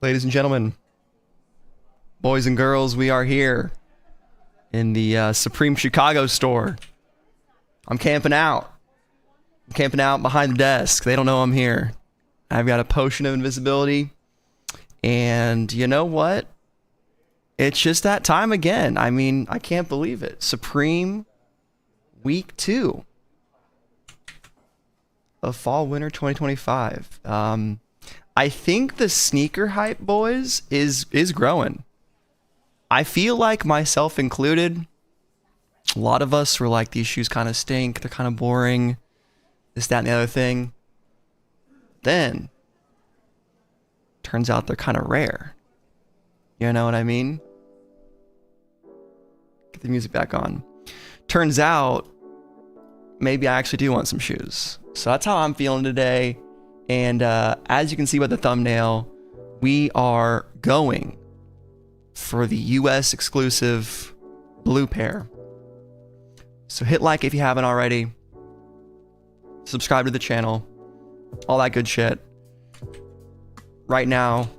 Ladies and gentlemen, boys and girls, we are here in the Supreme Chicago store. I'm camping out. I'm camping out behind the desk. They don't know I'm here. I've got a potion of invisibility. And you know what? It's just that time again. I mean, I can't believe it. Supreme Week 2 of Fall/Winter 2025. I think the sneaker hype, boys, is growing. I feel like, myself included, a lot of us were like, these shoes kind of stink, they're kind of boring, this, that, and the other thing. Then, turns out they're kind of rare. You know what I mean? Get the music back on. Turns out, maybe I actually do want some shoes. So that's how I'm feeling today. And as you can see by the thumbnail, we are going for the US exclusive blue pair. So hit like if you haven't already. Subscribe to the channel. All that good shit. Right now,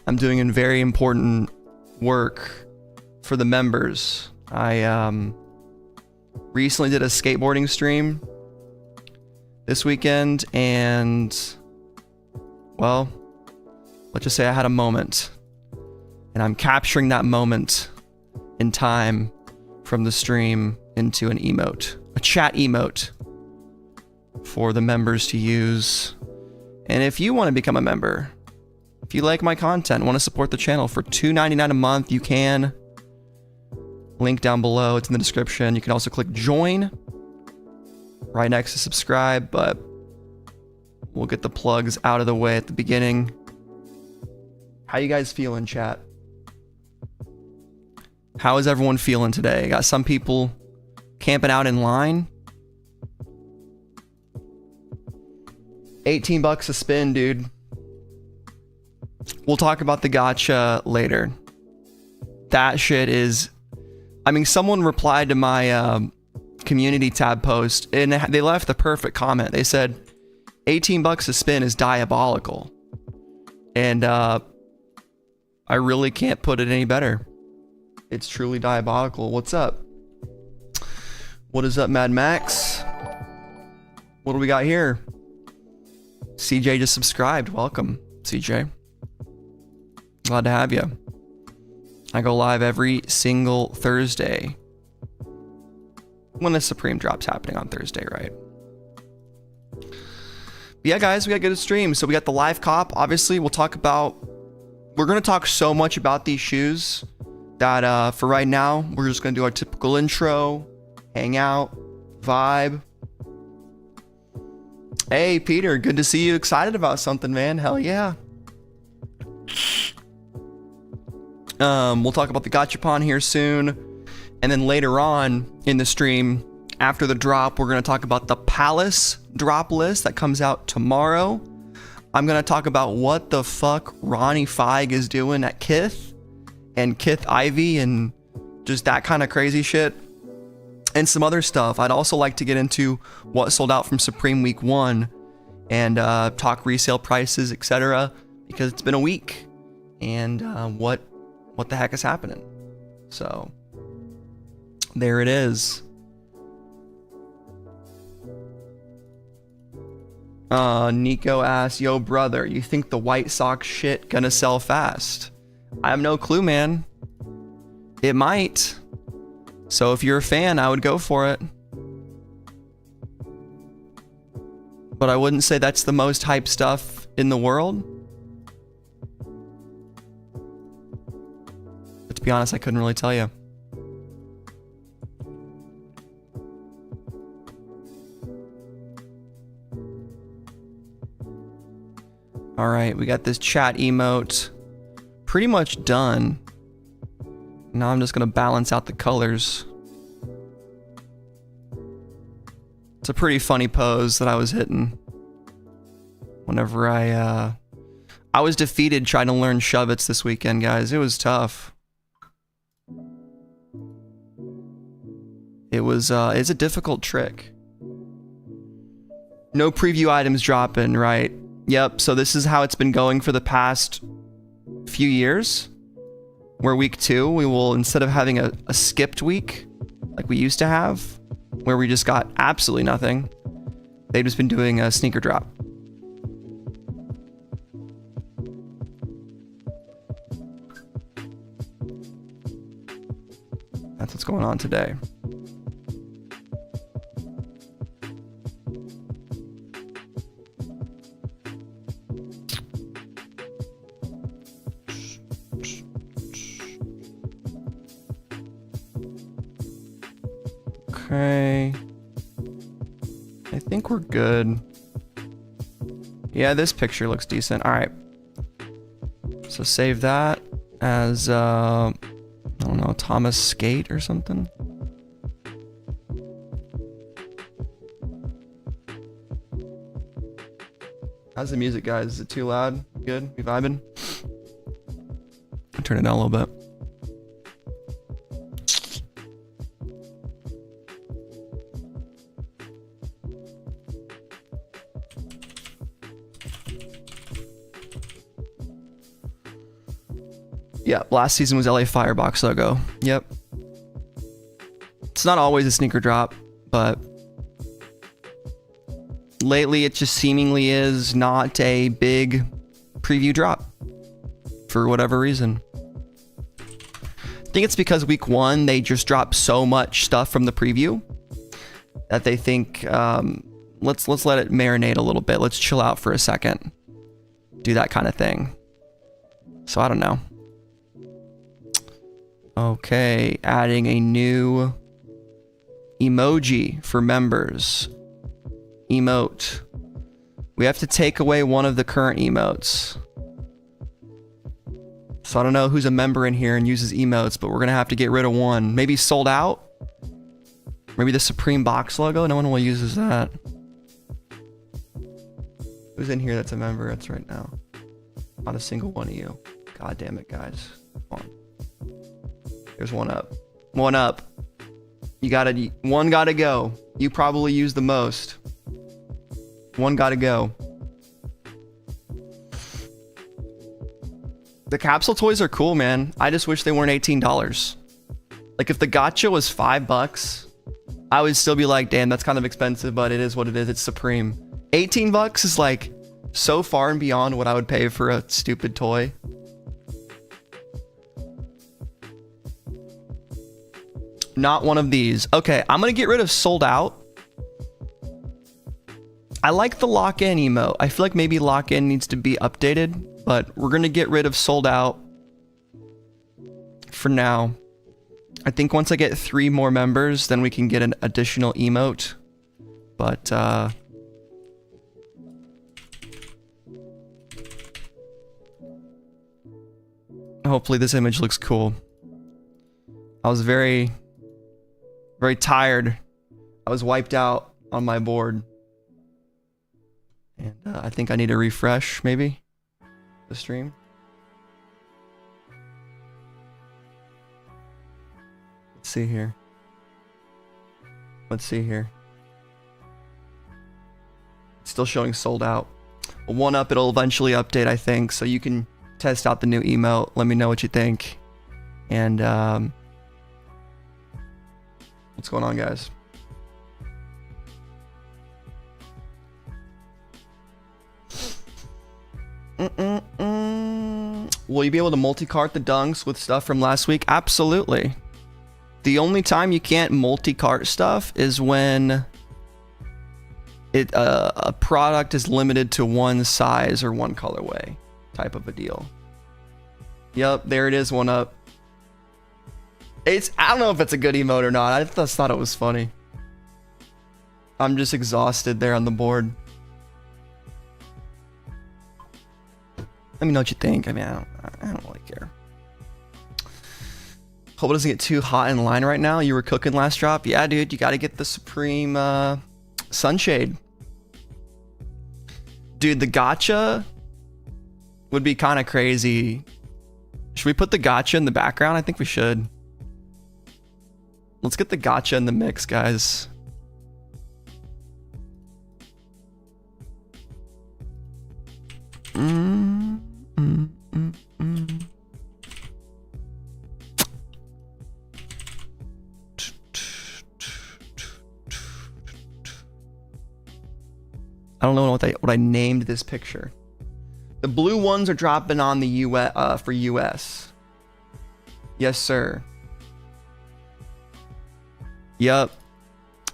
I'm doing a very important work for the members. I recently did a skateboarding stream this weekend, and well, let's just say I had a moment, and I'm capturing that moment in time from the stream into an emote, a chat emote for the members to use. And if you want to become a member, if you like my content, want to support the channel for $2.99 a month, you can. Link down below, it's in the description. You can also click join right next to subscribe, but we'll get the plugs out of the way at the beginning. How you guys feeling, chat? How is everyone feeling today? Got some people camping out in line. 18 bucks a spin, dude. We'll talk about the gacha later. That shit is... I mean, someone replied to my community tab post, and they left the perfect comment. They said, 18 bucks a spin is diabolical. And I really can't put it any better. It's truly diabolical. What's up? What is up, Mad Max? What do we got here? CJ just subscribed. Welcome, CJ. Glad to have you. I go live every single Thursday when the Supreme drop's happening on Thursday, right? But yeah, guys, we got to get a stream. So we got the live cop. Obviously, we're going to talk so much about these shoes that for right now, we're just going to do our typical intro, hang out, vibe. Hey, Peter, good to see you excited about something, man. Hell yeah. We'll talk about the gachapon here soon. And then later on in the stream, after the drop, we're going to talk about the Palace drop list that comes out tomorrow. I'm going to talk about what the fuck Ronnie Feig is doing at Kith and Kith Ivy and just that kind of crazy shit. And some other stuff. I'd also like to get into what sold out from Supreme Week 1 and talk resale prices, etc. Because it's been a week. And what the heck is happening? So, there it is. Nico asks, yo brother, you think the White Sox shit gonna sell fast? I have no clue, man. It might. So if you're a fan, I would go for it. But I wouldn't say that's the most hyped stuff in the world. But to be honest, I couldn't really tell you. Alright, we got this chat emote pretty much done. Now I'm just going to balance out the colors. It's a pretty funny pose that I was hitting whenever I was defeated trying to learn shove-its this weekend, guys. It was tough. It's a difficult trick. No preview items dropping, right? Yep, so this is how it's been going for the past few years, where week 2, we will, instead of having a skipped week like we used to have, where we just got absolutely nothing, they've just been doing a sneaker drop. That's what's going on today. Okay. I think we're good. Yeah, this picture looks decent. All right. So save that as, I don't know, Thomas Skate or something. How's the music, guys? Is it too loud? Good? We vibing? I'll turn it down a little bit. Yeah, last season was LA Firebox logo. Yep. It's not always a sneaker drop, but lately it just seemingly is not a big preview drop for whatever reason. I think it's because week 1 they just dropped so much stuff from the preview that they think let's let it marinate a little bit. Let's chill out for a second. Do that kind of thing. So I don't know. Okay, adding a new emoji for members. Emote. We have to take away one of the current emotes. So I don't know who's a member in here and uses emotes, but we're gonna have to get rid of one. Maybe sold out? Maybe the Supreme box logo? No one will uses that. Who's in here that's a member? That's right now. Not a single one of you. God damn it, guys. Come on. There's one up. One up. One gotta go. You probably use the most. One gotta go. The capsule toys are cool, man. I just wish they weren't $18. Like if the gacha was $5, I would still be like, damn, that's kind of expensive, but it is what it is. It's Supreme. $18 is like so far and beyond what I would pay for a stupid toy. Not one of these. Okay, I'm gonna get rid of sold out. I like the lock-in emote. I feel like maybe lock-in needs to be updated, but we're gonna get rid of sold out for now. I think once I get 3 more members, then we can get an additional emote. But hopefully this image looks cool. I was very tired. I was wiped out on my board. And I think I need to refresh, maybe, the stream. Let's see here. Let's see here. It's still showing sold out. One up, it'll eventually update, I think, so you can test out the new emote. Let me know what you think. And what's going on, guys? Will you be able to multi-cart the dunks with stuff from last week? Absolutely. The only time you can't multi-cart stuff is when a product is limited to one size or one colorway type of a deal. Yep, there it is, one up. I don't know if it's a good emote or not. I just thought it was funny. I'm just exhausted there on the board. Let me know what you think. I mean, I don't really care. Hope it doesn't get too hot in line right now. You were cooking last drop? Yeah, dude, you got to get the Supreme Sunshade. Dude, the gacha would be kind of crazy. Should we put the gacha in the background? I think we should. Let's get the gacha in the mix, guys. I don't know what I named this picture. The blue ones are dropping on the US for US. Yes, sir. Yep.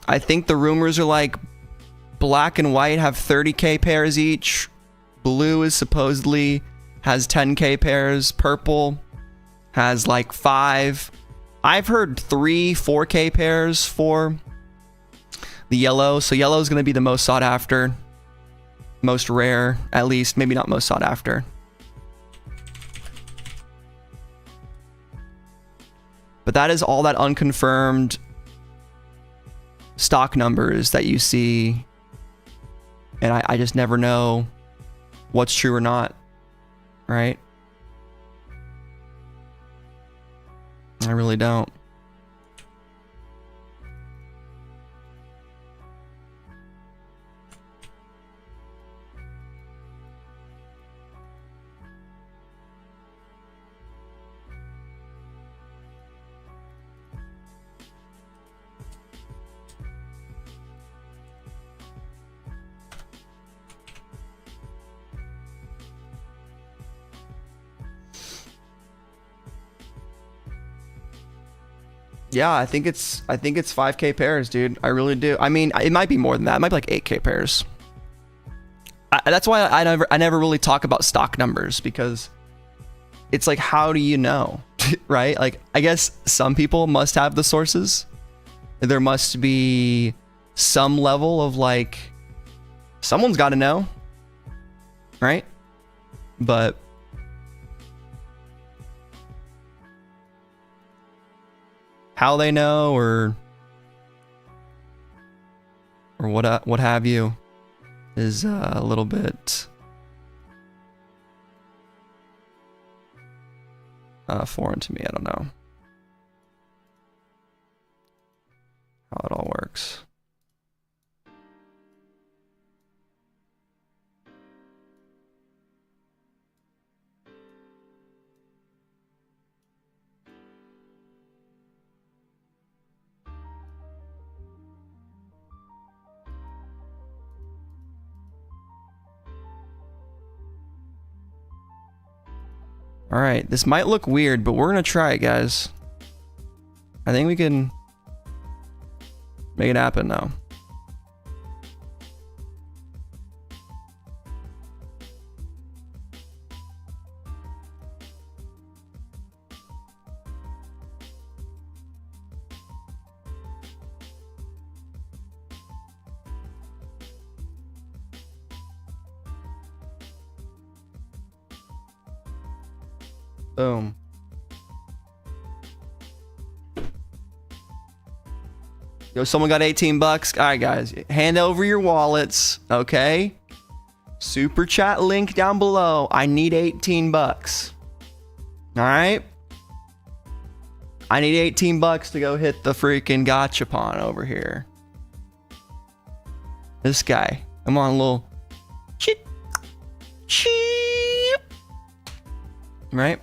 I think the rumors are like black and white have 30K pairs each. Blue is supposedly has 10K pairs. Purple has like 5. I've heard 3 4K pairs for the yellow. So yellow is going to be the most sought after, most rare, at least. Maybe not most sought after. But that is all that unconfirmed stock numbers that you see. And I just never know what's true or not, right? I really don't. Yeah, I think it's 5K pairs, dude. I really do. I mean, it might be more than that. It might be like 8K pairs. That's why I never really talk about stock numbers, because it's like, how do you know? Right? Like, I guess some people must have the sources. There must be some level of like, someone's got to know, right? But how they know, or what have you, is a little bit foreign to me. I don't know how it all works. All right, this might look weird, but we're gonna try it, guys. I think we can make it happen now. Boom. Yo, someone got 18 bucks. All right, guys, hand over your wallets, okay? Super chat link down below. I need 18 bucks. All right? I need 18 bucks to go hit the freaking gachapon over here. This guy. Come on, little cheep. Cheep. Right?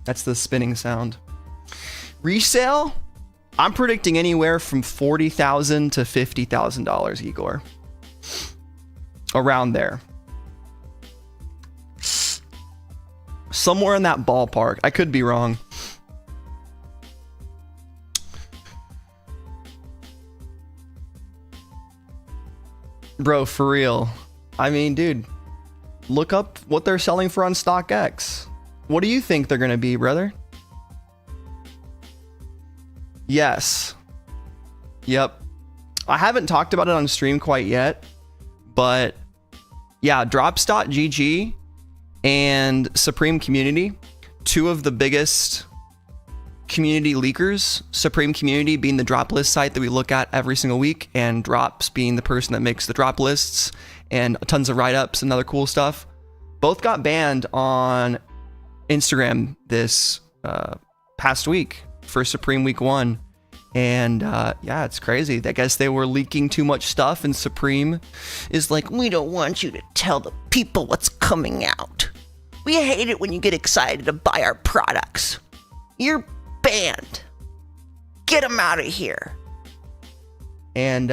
That's the spinning sound. Resale? I'm predicting anywhere from $40,000 to $50,000, Igor. Around there. Somewhere in that ballpark. I could be wrong. Bro, for real. I mean, dude, look up what they're selling for on StockX. What do you think they're going to be, brother? Yes. Yep. I haven't talked about it on stream quite yet, but yeah, drops.gg and Supreme Community, two of the biggest community leakers. Supreme Community being the drop list site that we look at every single week, and Drops being the person that makes the drop lists and tons of write-ups and other cool stuff. Both got banned on Instagram this past week for Supreme Week 1. And yeah, it's crazy. I guess they were leaking too much stuff, and Supreme is like, we don't want you to tell the people what's coming out. We hate it when you get excited to buy our products. You're banned. Get them out of here. And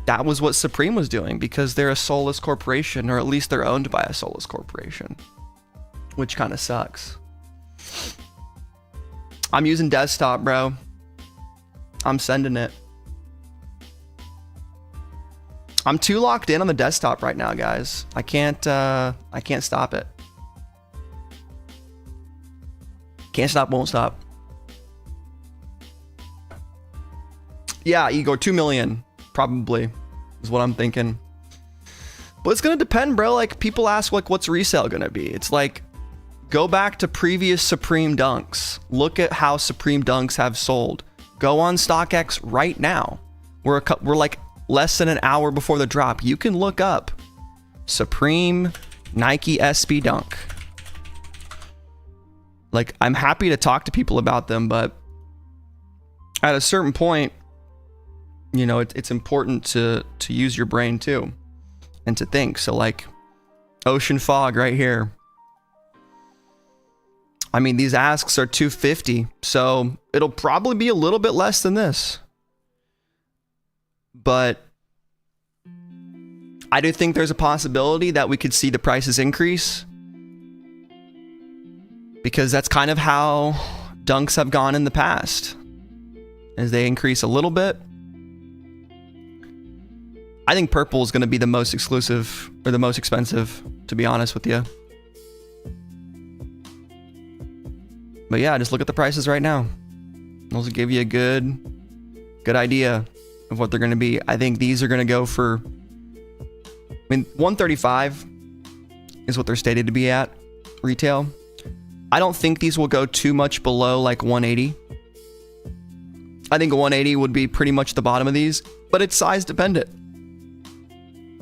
that was what Supreme was doing, because they're a soulless corporation, or at least they're owned by a soulless corporation, which kind of sucks. I'm using desktop, bro. I'm sending it. I'm too locked in on the desktop right now, guys. I can't stop it. Can't stop, won't stop. Yeah, Igor, 2 million, probably, is what I'm thinking. But it's gonna depend, bro. Like, people ask, like, what's resale gonna be? It's like, go back to previous Supreme Dunks. Look at how Supreme Dunks have sold. Go on StockX right now. We're like less than an hour before the drop. You can look up Supreme Nike SB Dunk. Like, I'm happy to talk to people about them, but at a certain point, you know, it's important to use your brain too, and to think. So like, Ocean Fog right here. I mean, these asks are 250, so it'll probably be a little bit less than this. But I do think there's a possibility that we could see the prices increase, because that's kind of how dunks have gone in the past, as they increase a little bit. I think purple is going to be the most exclusive, or the most expensive, to be honest with you. But yeah, just look at the prices right now. Those will give you a good idea of what they're going to be. I think these are going to go for, I mean, 135 is what they're stated to be at retail. I don't think these will go too much below like 180. I think 180 would be pretty much the bottom of these, but it's size dependent.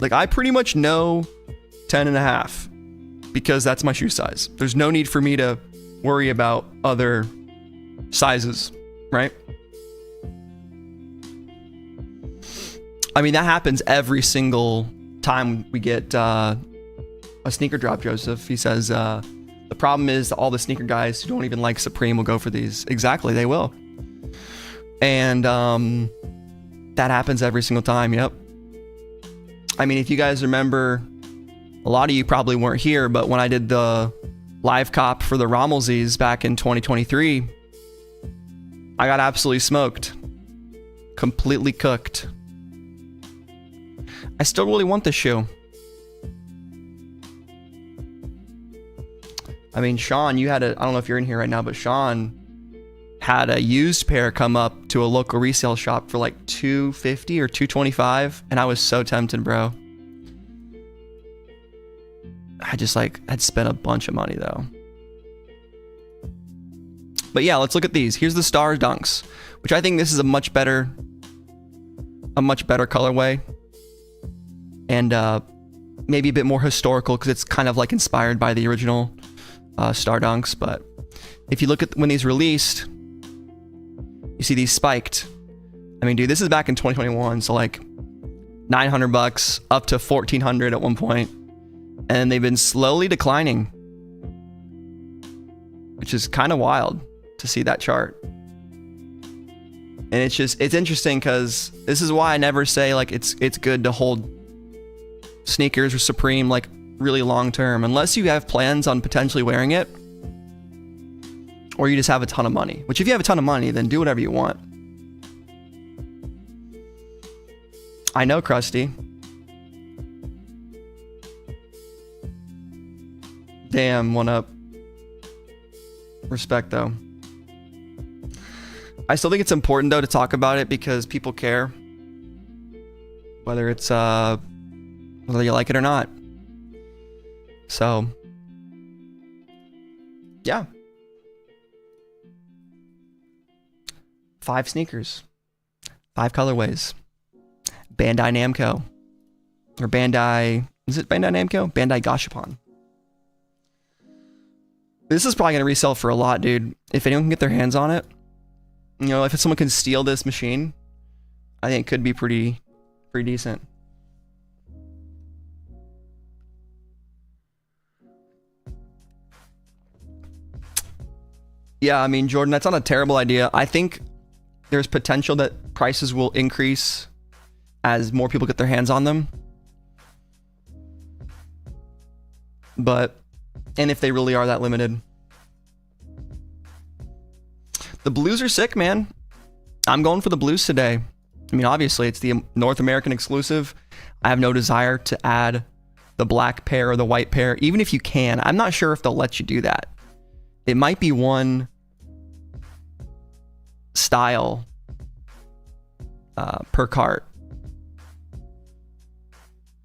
Like, I pretty much know 10.5 because that's my shoe size. There's no need for me to worry about other sizes, right? I mean, that happens every single time we get a sneaker drop, Joseph. He says, the problem is all the sneaker guys who don't even like Supreme will go for these. Exactly, they will. And that happens every single time, yep. I mean, if you guys remember, a lot of you probably weren't here, but when I did the live cop for the Rommelsies back in 2023, I got absolutely smoked. Completely cooked. I still really want this shoe. I mean, Sean, you had I don't know if you're in here right now, but Sean had a used pair come up to a local resale shop for like $250 or $225, and I was so tempted, bro. I just had spent a bunch of money though. But yeah, let's look at these. Here's the Star Dunks, which I think this is a much better colorway, and maybe a bit more historical because it's kind of like inspired by the original Star Dunks. But if you look at when these released, you see these spiked. I mean, dude, this is back in 2021, so like $900 up to $1,400 at one point, and they've been slowly declining, which is kind of wild to see that chart. And it's interesting because this is why I never say like it's good to hold sneakers or Supreme like really long term, unless you have plans on potentially wearing it, or you just have a ton of money. Which, if you have a ton of money, then do whatever you want. I know, Krusty. Damn, one up. Respect though. I still think it's important though to talk about it because people care, whether it's whether you like it or not. So yeah, 5 sneakers, 5 colorways. Bandai Namco, or Bandai, is it Bandai Namco? Bandai Gashapon. This is probably gonna resell for a lot, dude. If anyone can get their hands on it, you know, if someone can steal this machine, I think it could be pretty decent. Yeah, I mean, Jordan, that's not a terrible idea. I think there's potential that prices will increase as more people get their hands on them. But, and if they really are that limited. The blues are sick, man. I'm going for the blues today. I mean, obviously, it's the North American exclusive. I have no desire to add the black pair or the white pair, even if you can. I'm not sure if they'll let you do that. It might be one style per cart.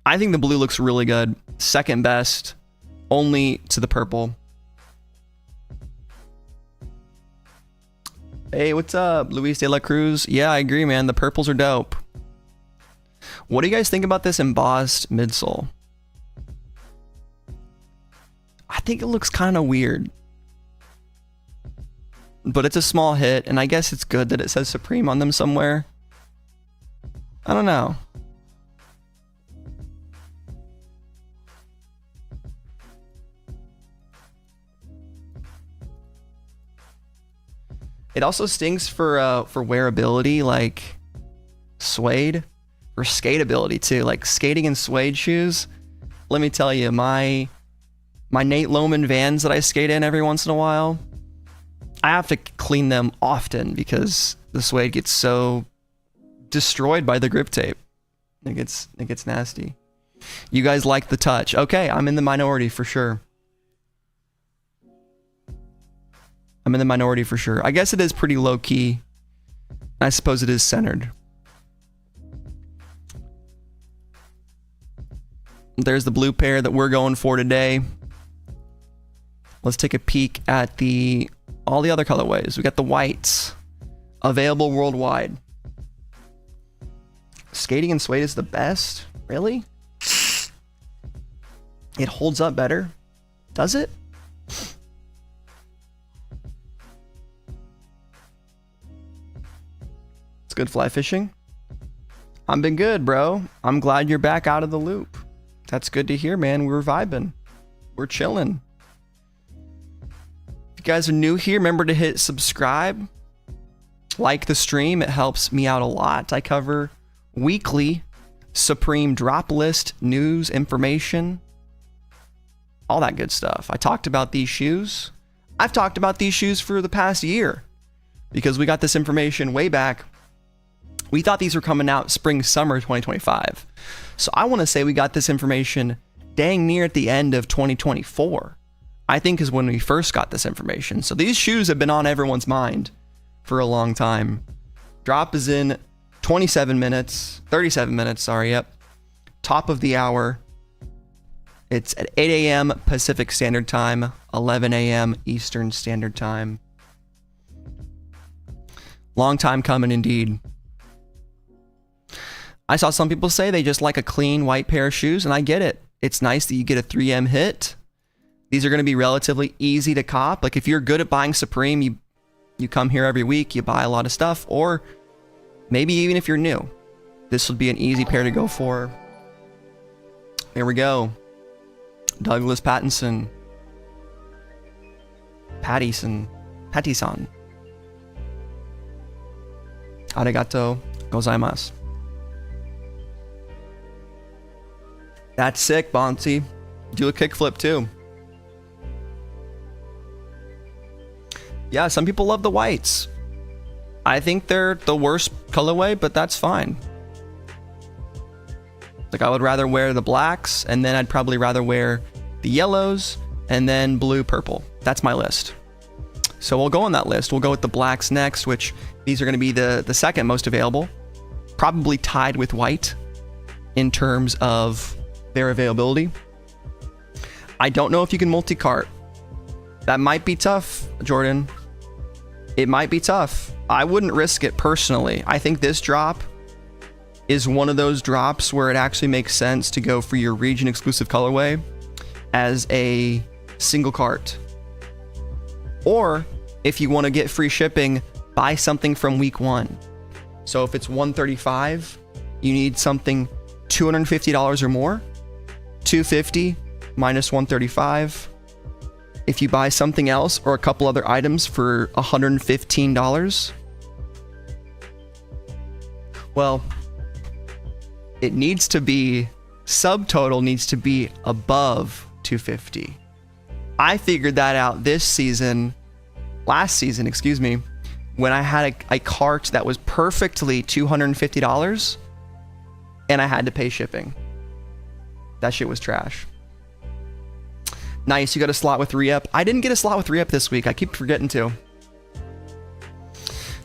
I think the blue looks really good. Second best, only to the purple. Hey, what's up, Luis de la Cruz? Yeah, I agree, man. The purples are dope. What do you guys think about this embossed midsole? I think it looks kind of weird. But it's a small hit, and I guess it's good that it says Supreme on them somewhere. I don't know. It also stinks for wearability, like suede, or skateability too. Like skating and suede shoes. Let me tell you, my Nate Loman Vans that I skate in every once in a while, I have to clean them often because the suede gets so destroyed by the grip tape. It gets nasty. You guys like the touch? Okay, I'm in the minority for sure. I'm in the minority for sure. I guess it is pretty low key. I suppose it is centered. There's the blue pair that we're going for today. Let's take a peek at all the other colorways. We got the whites available worldwide. Skating and suede is the best? Really? It holds up better? Does it? It's good fly fishing. I've been good, bro. I'm glad you're back out of the loop. That's good to hear, man. We're vibing. We're chilling. If you guys are new here, remember to hit subscribe. Like the stream. It helps me out a lot. I cover weekly Supreme drop list news, information, all that good stuff. I talked about these shoes. I've talked about these shoes for the past year because we got this information way back. We thought these were coming out spring, summer 2025. So I want to say we got this information dang near at the end of 2024. I think is when we first got this information. So these shoes have been on everyone's mind for a long time. Drop is in 37 minutes, sorry, yep. Top of the hour. It's at 8 a.m. Pacific Standard Time, 11 a.m. Eastern Standard Time. Long time coming indeed. I saw some people say they just like a clean white pair of shoes, and I get it. It's nice that you get a 3M hit. These are going to be relatively easy to cop. Like if you're good at buying Supreme, you come here every week, you buy a lot of stuff, or maybe even if you're new, this would be an easy pair to go for. There we go. Douglas Pattison. Pattison. Arigato gozaimasu. That's sick, Bonzi. Do a kickflip too. Yeah, some people love the whites. I think they're the worst colorway, but that's fine. Like I would rather wear the blacks, and then I'd probably rather wear the yellows, and then blue, purple. That's my list. So we'll go on that list. We'll go with the blacks next, which these are going to be the second most available. Probably tied with white in terms of their availability. I don't know if you can multi-cart. That might be tough, Jordan. It might be tough. I wouldn't risk it personally. I think this drop is one of those drops where it actually makes sense to go for your region exclusive colorway as a single cart. Or if you want to get free shipping, buy something from week one. So if it's $135, you need something $250 or more. $250 minus $135. If you buy something else or a couple other items for $115, well, it needs to be, subtotal needs to be above 250. I figured that out last season, excuse me, when I had a cart that was perfectly $250 and I had to pay shipping. That shit was trash. Nice, you got a slot with re-up. I didn't get a slot with re-up this week. I keep forgetting to.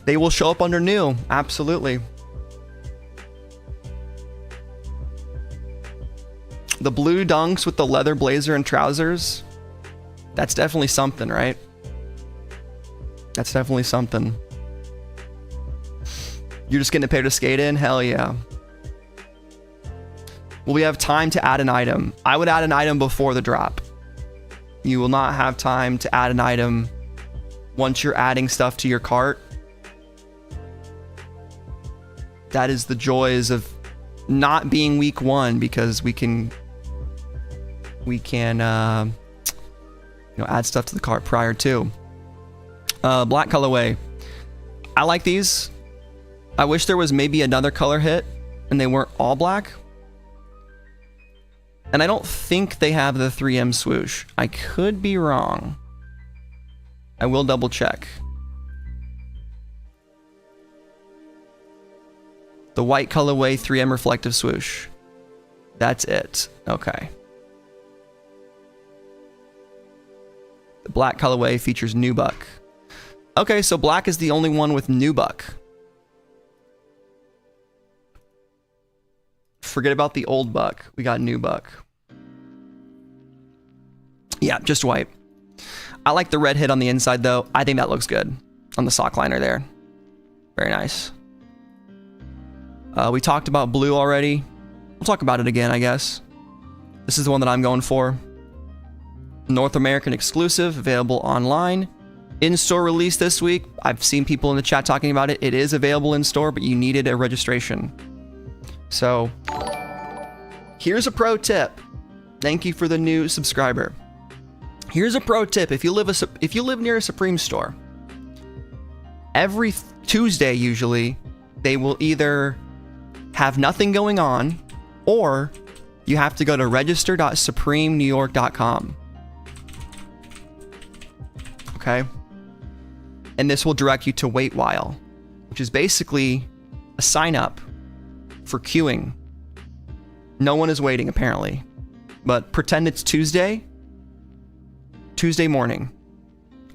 They will show up under new, absolutely. The blue dunks with the leather blazer and trousers. That's definitely something, right? That's definitely something. You're just getting a pair to skate in? Hell yeah. Will we have time to add an item? I would add an item before the drop. You will not have time to add an item once you're adding stuff to your cart. That is the joys of not being week one, because we can add stuff to the cart prior to. Black colorway. I like these. I wish there was maybe another color hit and they weren't all black. And I don't think they have the 3M swoosh. I could be wrong. I will double check. The white colorway 3M reflective swoosh. That's it. Okay. The black colorway features nubuck. Okay, so black is the only one with nubuck. Forget about the old buck. We got nubuck. Yeah, just white. I like the red hit on the inside though. I think that looks good on the sock liner there. Very nice. We talked about blue already. We'll talk about it again, I guess. This is the one that I'm going for. North American exclusive, available online. In-store release this week. I've seen people in the chat talking about it. It is available in store, but you needed a registration. So, here's a pro tip. Thank you for the new subscriber. Here's a pro tip. If you live near a Supreme store, every Tuesday usually, they will either have nothing going on, or you have to go to register.supremenewyork.com. Okay? And this will direct you to Wait While, which is basically a sign up for queuing. No one is waiting apparently, but pretend it's Tuesday morning.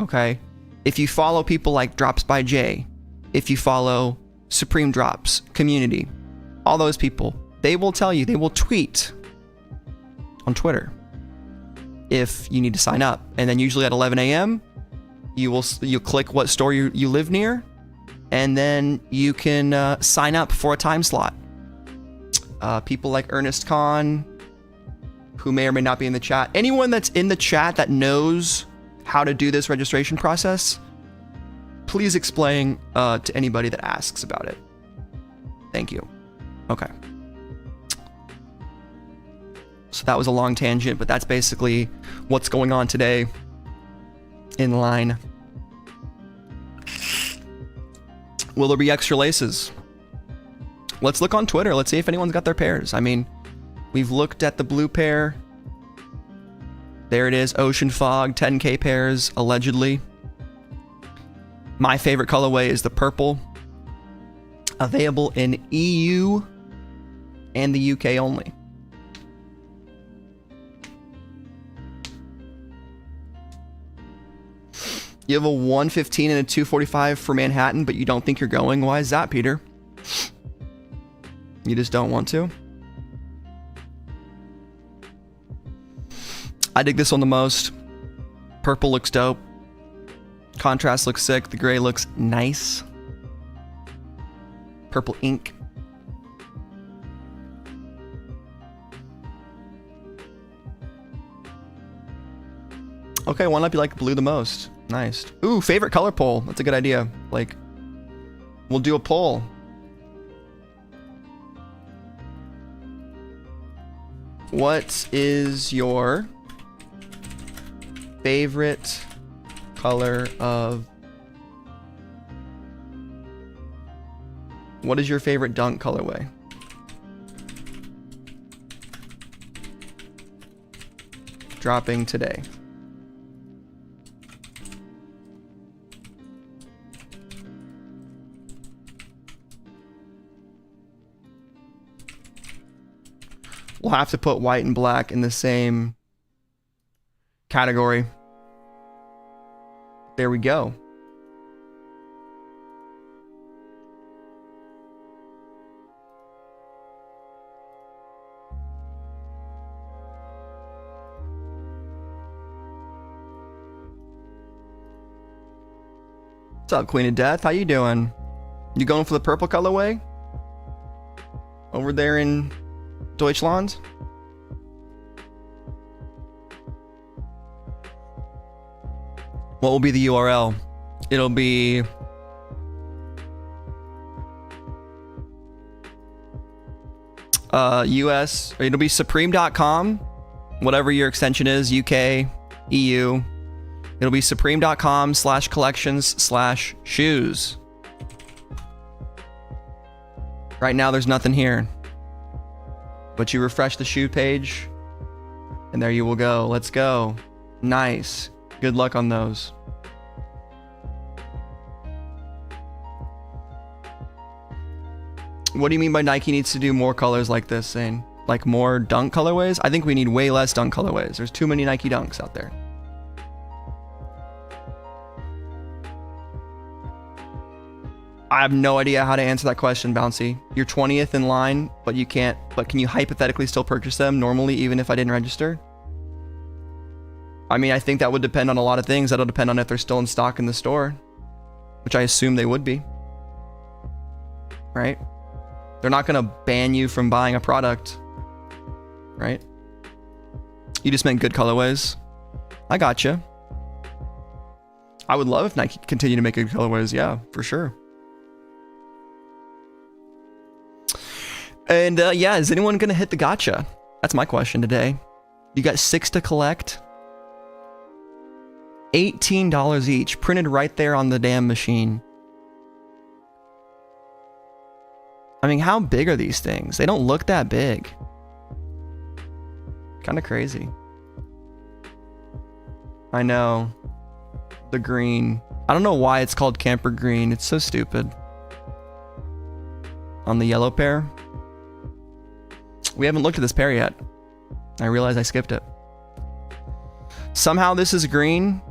Okay? If you follow people like Drops by Jay, if you follow Supreme Drops, Community, all those people, they will tell you, they will tweet on Twitter if you need to sign up. And then usually at 11 a.m., you'll click what store you live near, and then you can sign up for a time slot. People like Ernest Khan, who may or may not be in the chat. Anyone that's in the chat that knows how to do this registration process, please explain to anybody that asks about it. Thank you. Okay. So that was a long tangent, but that's basically what's going on today in line. Will there be extra laces? Let's look on Twitter. Let's see if anyone's got their pairs. I mean, we've looked at the blue pair. There it is, Ocean Fog, 10K pairs, allegedly. My favorite colorway is the purple. Available in EU and the UK only. You have a 115 and a 245 for Manhattan, but you don't think you're going? Why is that, Peter? You just don't want to? I dig this one the most. Purple looks dope. Contrast looks sick. The gray looks nice. Purple ink. Okay, one up you like blue the most. Nice. Ooh, favorite color poll. That's a good idea. Like, we'll do a poll. What is your favorite color of... What is your favorite dunk colorway? dropping today. We'll have to put white and black in the same category. There we go. What's up, Queen of Death? How you doing? You going for the purple colorway? Over there in Deutschland? What will be the URL? It'll be US, or it'll be supreme.com, whatever your extension is, UK, EU. It'll be supreme.com/collections/shoes. Right now there's nothing here. But you refresh the shoe page, and there you will go. Let's go. Nice. Good luck on those. What do you mean by Nike needs to do more colors like this, Zane? Like more dunk colorways? I think we need way less dunk colorways. There's too many Nike dunks out there. I have no idea how to answer that question, Bouncy. You're 20th in line, but you can't. But can you hypothetically still purchase them normally, even if I didn't register? I mean, I think that would depend on a lot of things. That'll depend on if they're still in stock in the store, which I assume they would be. Right? They're not going to ban you from buying a product, right? You just meant good colorways. I gotcha. I would love if Nike continue to make good colorways. Yeah, for sure. And yeah, is anyone going to hit the gotcha? That's my question today. You got 6 to collect. $18 each, printed right there on the damn machine. I mean, how big are these things? They don't look that big. Kind of crazy. I know. The green. I don't know why it's called camper green. It's so stupid. On the yellow pair. We haven't looked at this pair yet. I realize I skipped it. Somehow this is green.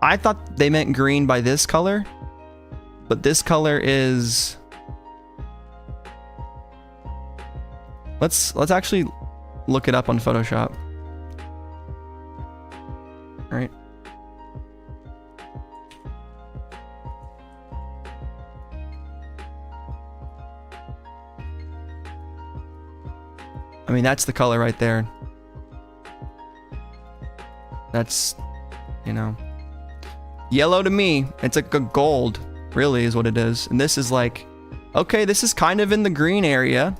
I thought they meant green by this color, but this color is... Let's actually look it up on Photoshop. Right? I mean, that's the color right there. That's, you know, yellow to me. It's like a gold, really, is what it is. And this is like, okay, this is kind of in the green area.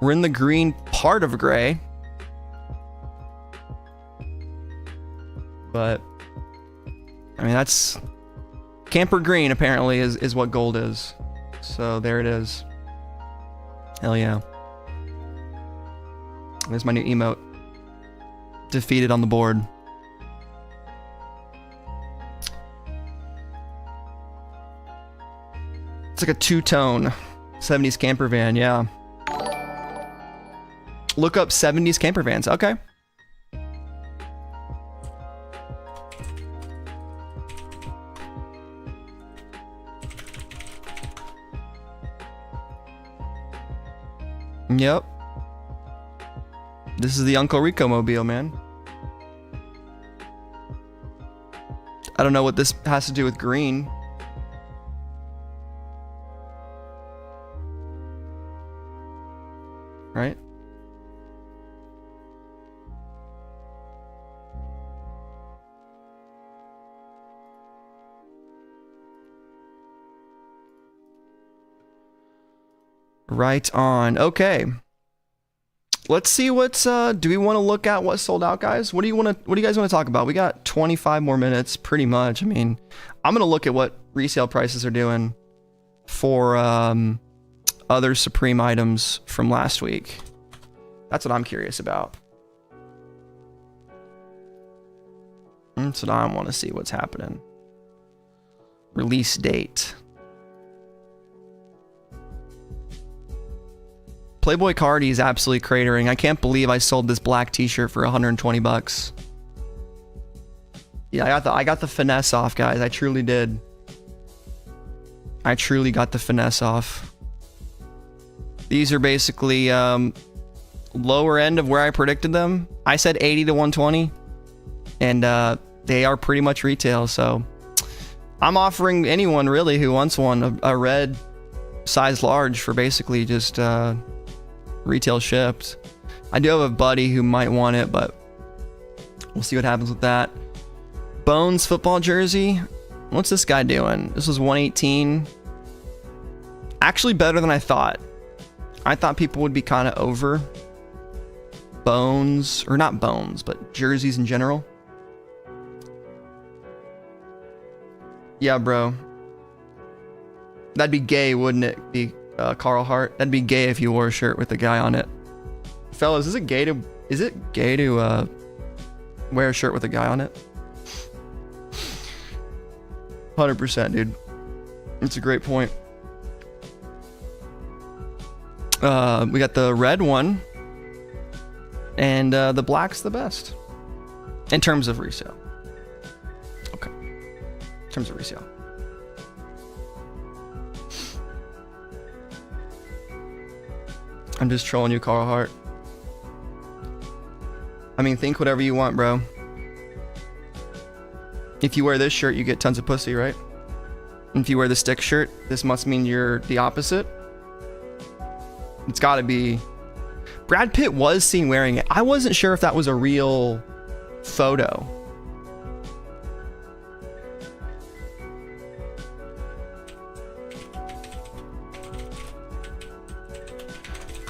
We're in the green part of gray. But, I mean, that's... Camper green, apparently, is what gold is. So, there it is. Hell yeah. There's my new emote. Defeated on the board. It's like a two-tone 70s camper van, yeah. Look up 70s camper vans. Okay. Yep. This is the Uncle Rico mobile, man. I don't know what this has to do with green. Right? Right on. Okay. Let's see what's do we want to look at what sold out, guys? What do you guys want to talk about? We got 25 more minutes pretty much. I mean, I'm going to look at what resale prices are doing for other Supreme items from last week. That's what I'm curious about. So now I want to see what's happening. Release date. Playboy Cardi is absolutely cratering. I can't believe I sold this black t-shirt for 120 bucks. Yeah, I got the finesse off, guys. I truly did. I truly got the finesse off. These are basically lower end of where I predicted them. I said 80 to 120, and they are pretty much retail. So I'm offering anyone really who wants one a red size large for basically just retail shipped. I do have a buddy who might want it, but we'll see what happens with that. Bones football jersey. What's this guy doing? This was 118. Actually better than I thought. I thought people would be kind of over Bones, or not Bones, but jerseys in general. Yeah, bro. That'd be gay, wouldn't it? Be Carl Hart. That'd be gay if you wore a shirt with a guy on it. Fellas, is it gay to wear a shirt with a guy on it? 100%, dude. It's a great point. We got the red one, and the black's the best in terms of resale. Okay, in terms of resale. I'm just trolling you, Carl Hart. I mean, think whatever you want, bro. If you wear this shirt, you get tons of pussy, right? And if you wear the stick shirt, this must mean you're the opposite. It's gotta be. Brad Pitt was seen wearing it. I wasn't sure if that was a real photo.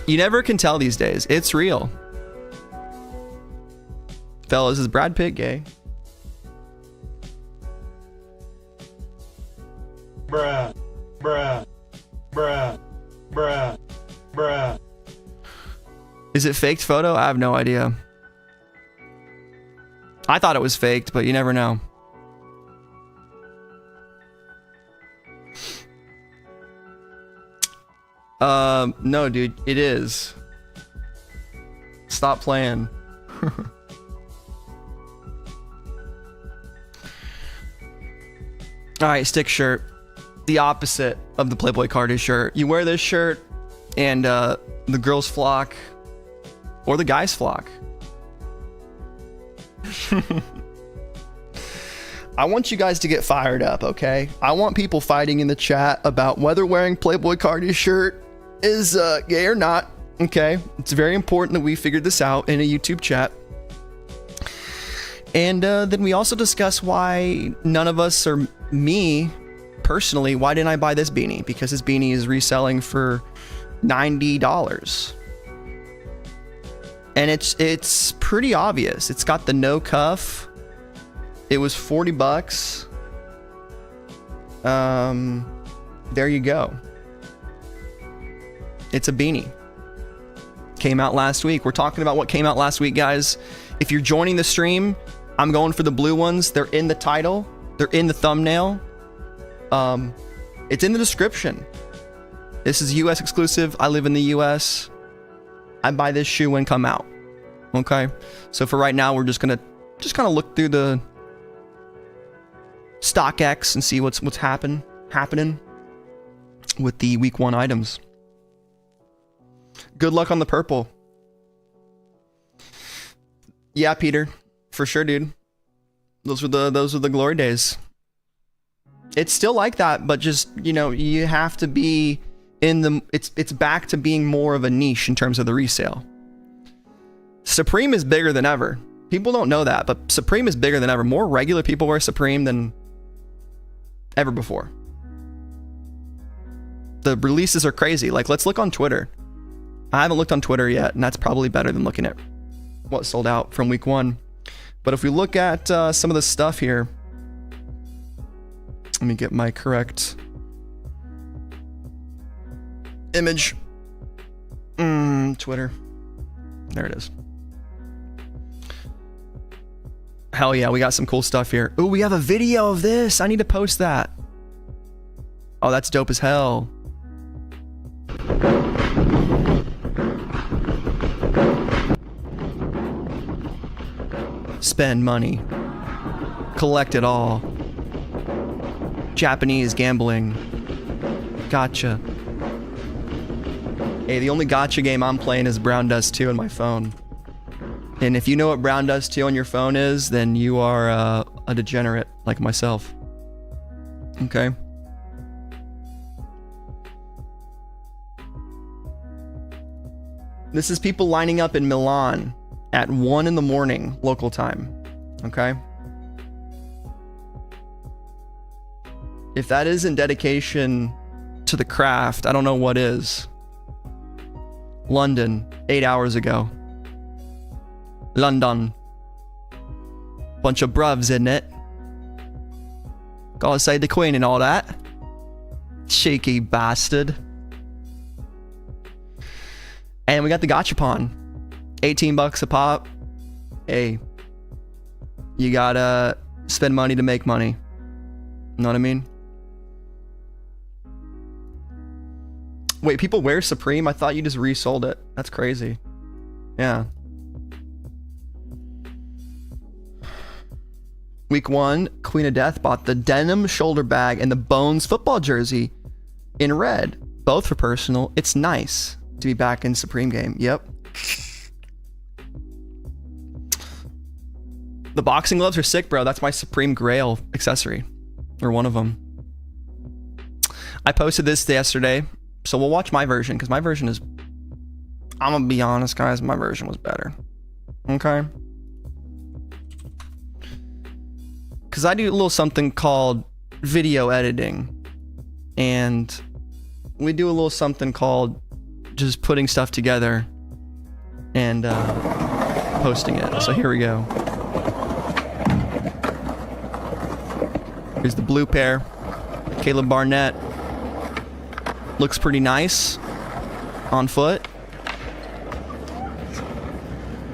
You never can tell these days. It's real. Fellas, is Brad Pitt gay? Bruh, bruh, bruh, bruh, bruh. Is it faked photo? I have no idea. I thought it was faked, but you never know. No, dude, it is. Stop playing. All right, stick shirt. The opposite of the Playboy Cardi shirt. You wear this shirt and the girls flock, or the guys flock. I want you guys to get fired up, okay? I want people fighting in the chat about whether wearing Playboy Cardi's shirt is gay or not, okay? It's very important that we figure this out in a YouTube chat. And then we also discuss why none of us, or me personally, why didn't I buy this beanie? Because this beanie is reselling for $90. And it's pretty obvious. It's got the no cuff. It was 40 bucks. There you go. It's a beanie. Came out last week. We're talking about what came out last week, guys. If you're joining the stream, I'm going for the blue ones. They're in the title. They're in the thumbnail. It's in the description. This is US exclusive. I live in the US. I buy this shoe when come out. Okay. So for right now, we're just gonna kind of look through the StockX and see what's happening with the week 1 items. Good luck on the purple. Yeah, Peter, for sure, dude. Those were the glory days. It's still like that, but just, you know, you have to be in the. It's back to being more of a niche in terms of the resale. Supreme is bigger than ever. People don't know that, but Supreme is bigger than ever. More regular people wear Supreme than ever before. The releases are crazy. Like, let's look on Twitter. I haven't looked on Twitter yet, and that's probably better than looking at what sold out from week 1. But if we look at some of the stuff here, let me get my correct image. Twitter. There it is. Hell yeah, we got some cool stuff here. Ooh, we have a video of this. I need to post that. Oh, that's dope as hell. Spend money. Collect it all. Japanese gambling. Gotcha. Hey, the only gotcha game I'm playing is Brown Dust 2 on my phone. And if you know what Brown Dust 2 on your phone is, then you are a degenerate like myself. Okay? This is people lining up in Milan at 1 in the morning local time. Okay? If that isn't dedication to the craft, I don't know what is. London, 8 hours ago. London. Bunch of bruvs, isn't it? Gotta say the Queen and all that. Cheeky bastard. And we got the gachapon. 18 bucks a pop. Hey. You gotta spend money to make money. Know what I mean? Wait, people wear Supreme? I thought you just resold it. That's crazy. Yeah. Week 1, Queen of Death bought the denim shoulder bag and the Bones football jersey in red. Both for personal. It's nice to be back in Supreme game. Yep. The boxing gloves are sick, bro. That's my Supreme Grail accessory. Or one of them. I posted this yesterday. So we'll watch my version, because my version is... I'm gonna be honest, guys. My version was better. Okay? Because I do a little something called video editing. And we do a little something called just putting stuff together and posting it. So here we go. Here's the blue pair. Caleb Barnett. Looks pretty nice on foot.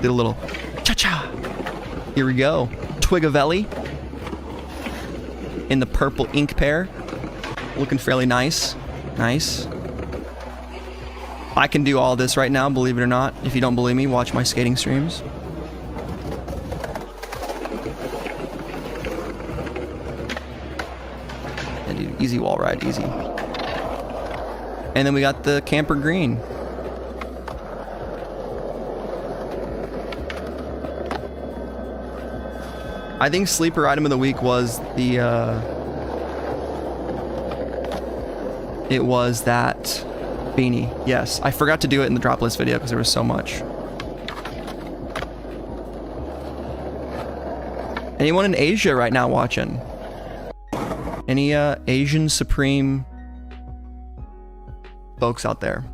Did a little cha-cha. Here we go. Twigavelli in the purple ink pair. Looking fairly nice. Nice. I can do all this right now, believe it or not. If you don't believe me, watch my skating streams. And dude, easy wall ride, easy. And then we got the camper green. I think sleeper item of the week was the it was that beanie. Yes, I forgot to do it in the drop list video because there was so much. Anyone in Asia right now watching? Any Asian Supreme folks out there?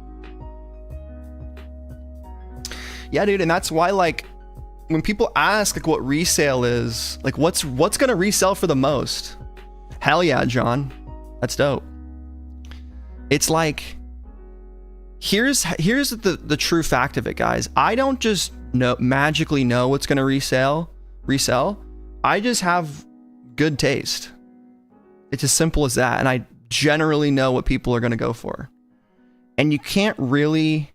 Yeah, dude, and that's why, like, when people ask like what resale is, like what's gonna resell for the most? Hell yeah, John. That's dope. It's like, here's the true fact of it, guys. I don't just magically know what's gonna resell. I just have good taste. It's as simple as that, and I generally know what people are gonna go for. And you can't really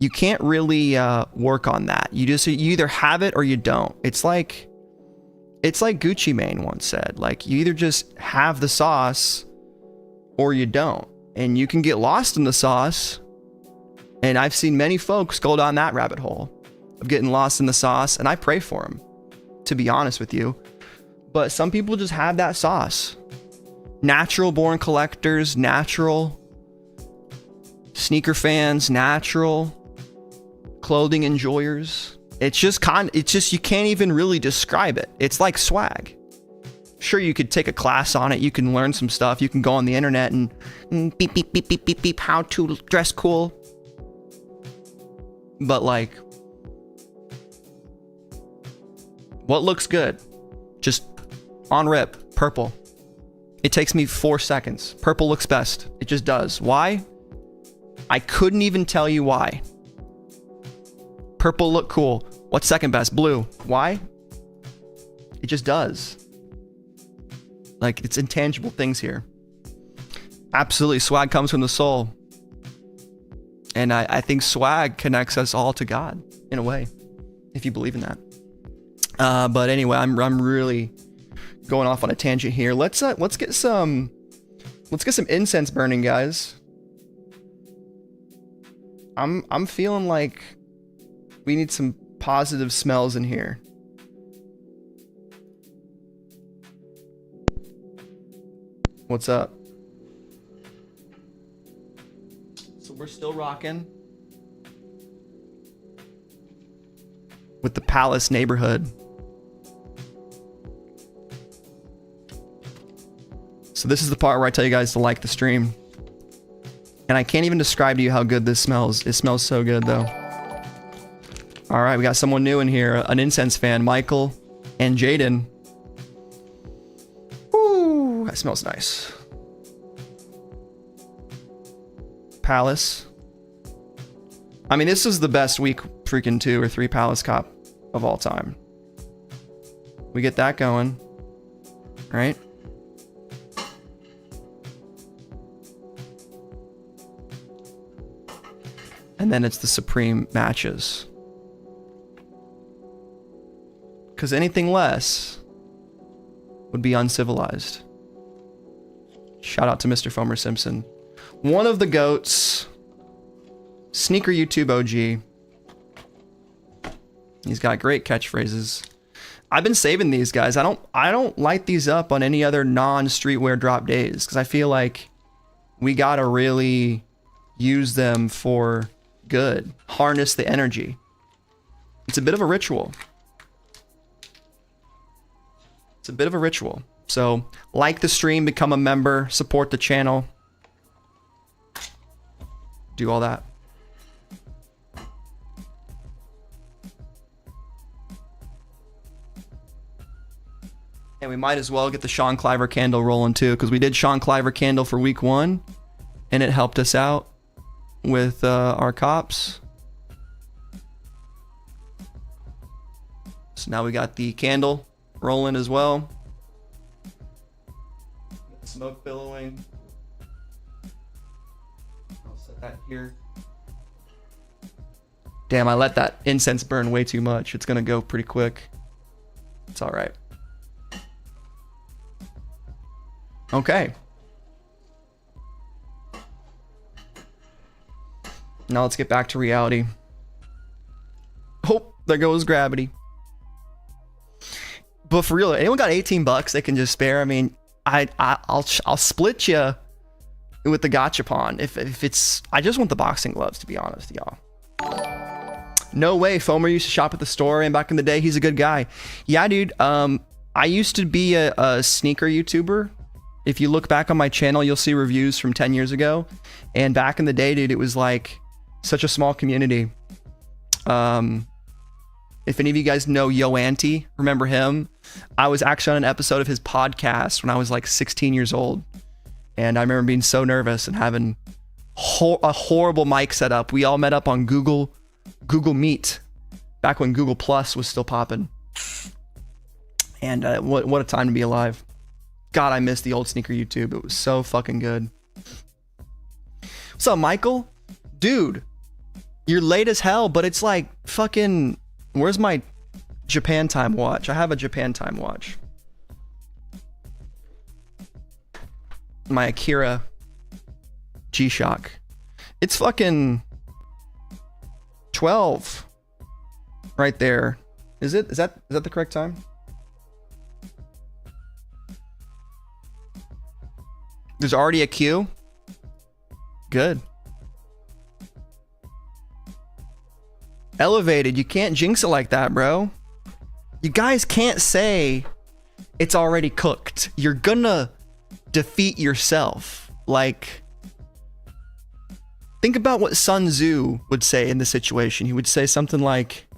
work on that. You either have it or you don't. It's like Gucci Mane once said, like, you either just have the sauce or you don't. And you can get lost in the sauce. And I've seen many folks go down that rabbit hole of getting lost in the sauce, and I pray for them, to be honest with you. But some people just have that sauce. Natural born collectors, natural sneaker fans, natural clothing enjoyers. It's just you can't even really describe it. It's like swag. Sure, you could take a class on it, you can learn some stuff, you can go on the internet and beep beep beep beep beep beep how to dress cool. But like, what looks good? Just on rip, purple. It takes me 4 seconds. Purple looks best. It just does. Why? I couldn't even tell you why. Purple look cool. What's second best? Blue. Why? It just does. Like, it's intangible things here. Absolutely, swag comes from the soul. And I think swag connects us all to God, in a way, if you believe in that. But anyway, I'm really going off on a tangent here. Let's get some incense burning, guys. I'm feeling like we need some positive smells in here. What's up? So we're still rocking with the Palace neighborhood. So this is the part where I tell you guys to like the stream. And I can't even describe to you how good this smells. It smells so good, though. All right, we got someone new in here, an incense fan, Michael and Jaden. Ooh, that smells nice. Palace. I mean, this is the best week freaking 2 or 3 Palace cop of all time. We get that going, right? And then it's the Supreme matches. Because anything less would be uncivilized. Shout out to Mr. Fomer Simpson. One of the GOATs. Sneaker YouTube OG. He's got great catchphrases. I've been saving these, guys. I don't light these up on any other non-streetwear drop days. Because I feel like we gotta really use them for good. Harness the energy. It's a bit of a ritual. It's a bit of a ritual. So, like the stream, become a member, support the channel. Do all that. And we might as well get the Sean Cliver candle rolling too, because we did Sean Cliver candle for week 1, and it helped us out with our cops. So now we got the candle rolling as well. Smoke billowing. I'll set that here. Damn, I let that incense burn way too much. It's gonna go pretty quick. It's all right. Okay. Now let's get back to reality. Oh, there goes gravity. But for real, anyone got $18 they can just spare? I mean, I'll split you with the gachapon if it's. I just want the boxing gloves, to be honest, y'all. No way. Fomer used to shop at the store, and back in the day, he's a good guy. Yeah, dude. I used to be a sneaker YouTuber. If you look back on my channel, you'll see reviews from 10 years ago. And back in the day, dude, it was like such a small community. If any of you guys know Yo Auntie, remember him? I was actually on an episode of his podcast when I was like 16 years old. And I remember being so nervous and having a horrible mic set up. We all met up on Google Meet, back when Google Plus was still popping. And what a time to be alive. God, I miss the old sneaker YouTube. It was so fucking good. What's up, Michael? Dude, you're late as hell, but it's like fucking... Where's my Japan time watch? I have a Japan time watch. My Akira G-Shock. It's fucking 12 right there. Is that the correct time? There's already a queue. Good. Elevated. You can't jinx it like that, bro. You guys can't say it's already cooked. You're gonna defeat yourself. Like, think about what Sun Tzu would say in this situation. He would say something like,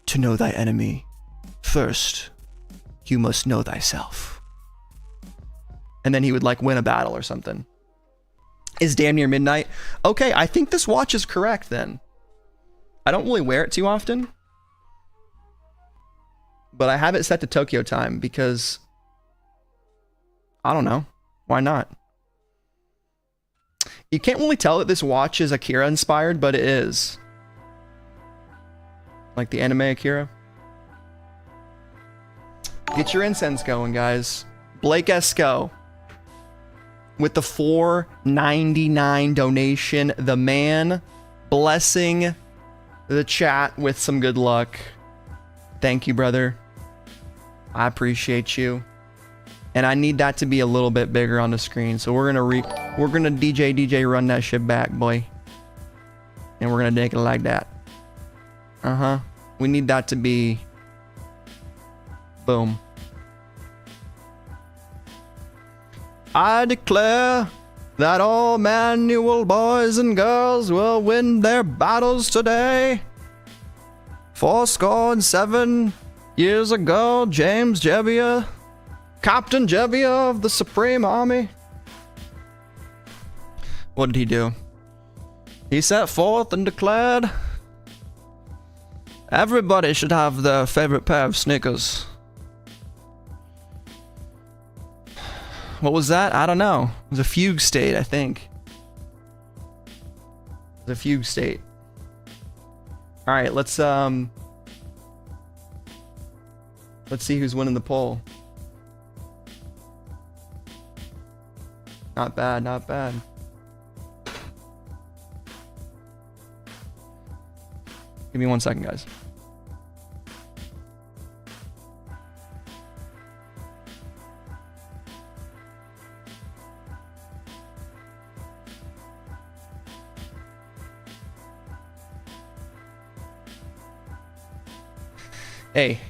to know thy enemy, first, you must know thyself. And then he would like win a battle or something. Is damn near midnight. Okay, I think this watch is correct then. I don't really wear it too often. but I have it set to Tokyo time because I don't know. Why not? You can't really tell that this watch is Akira inspired, but it is. Like the anime Akira. Get your incense going, guys. Blake Esco with the $4.99 donation. The man blessing the chat with some good luck. Thank you, brother. I appreciate you. And I need that to be a little bit bigger on the screen. So we're gonna DJ run that shit back, boy. And we're gonna make it like that. Uh-huh. We need that to be boom. I declare that all manual boys and girls will win their battles today. 7 years ago, James Jebbia, Captain Jebbia of the Supreme Army. What did he do? He set forth and declared, everybody should have their favorite pair of sneakers. What was that? I don't know. It was a fugue state, I think. It was a fugue state. All right, let's see who's winning the poll. Not bad, not bad. Give me 1 second, guys. Hey,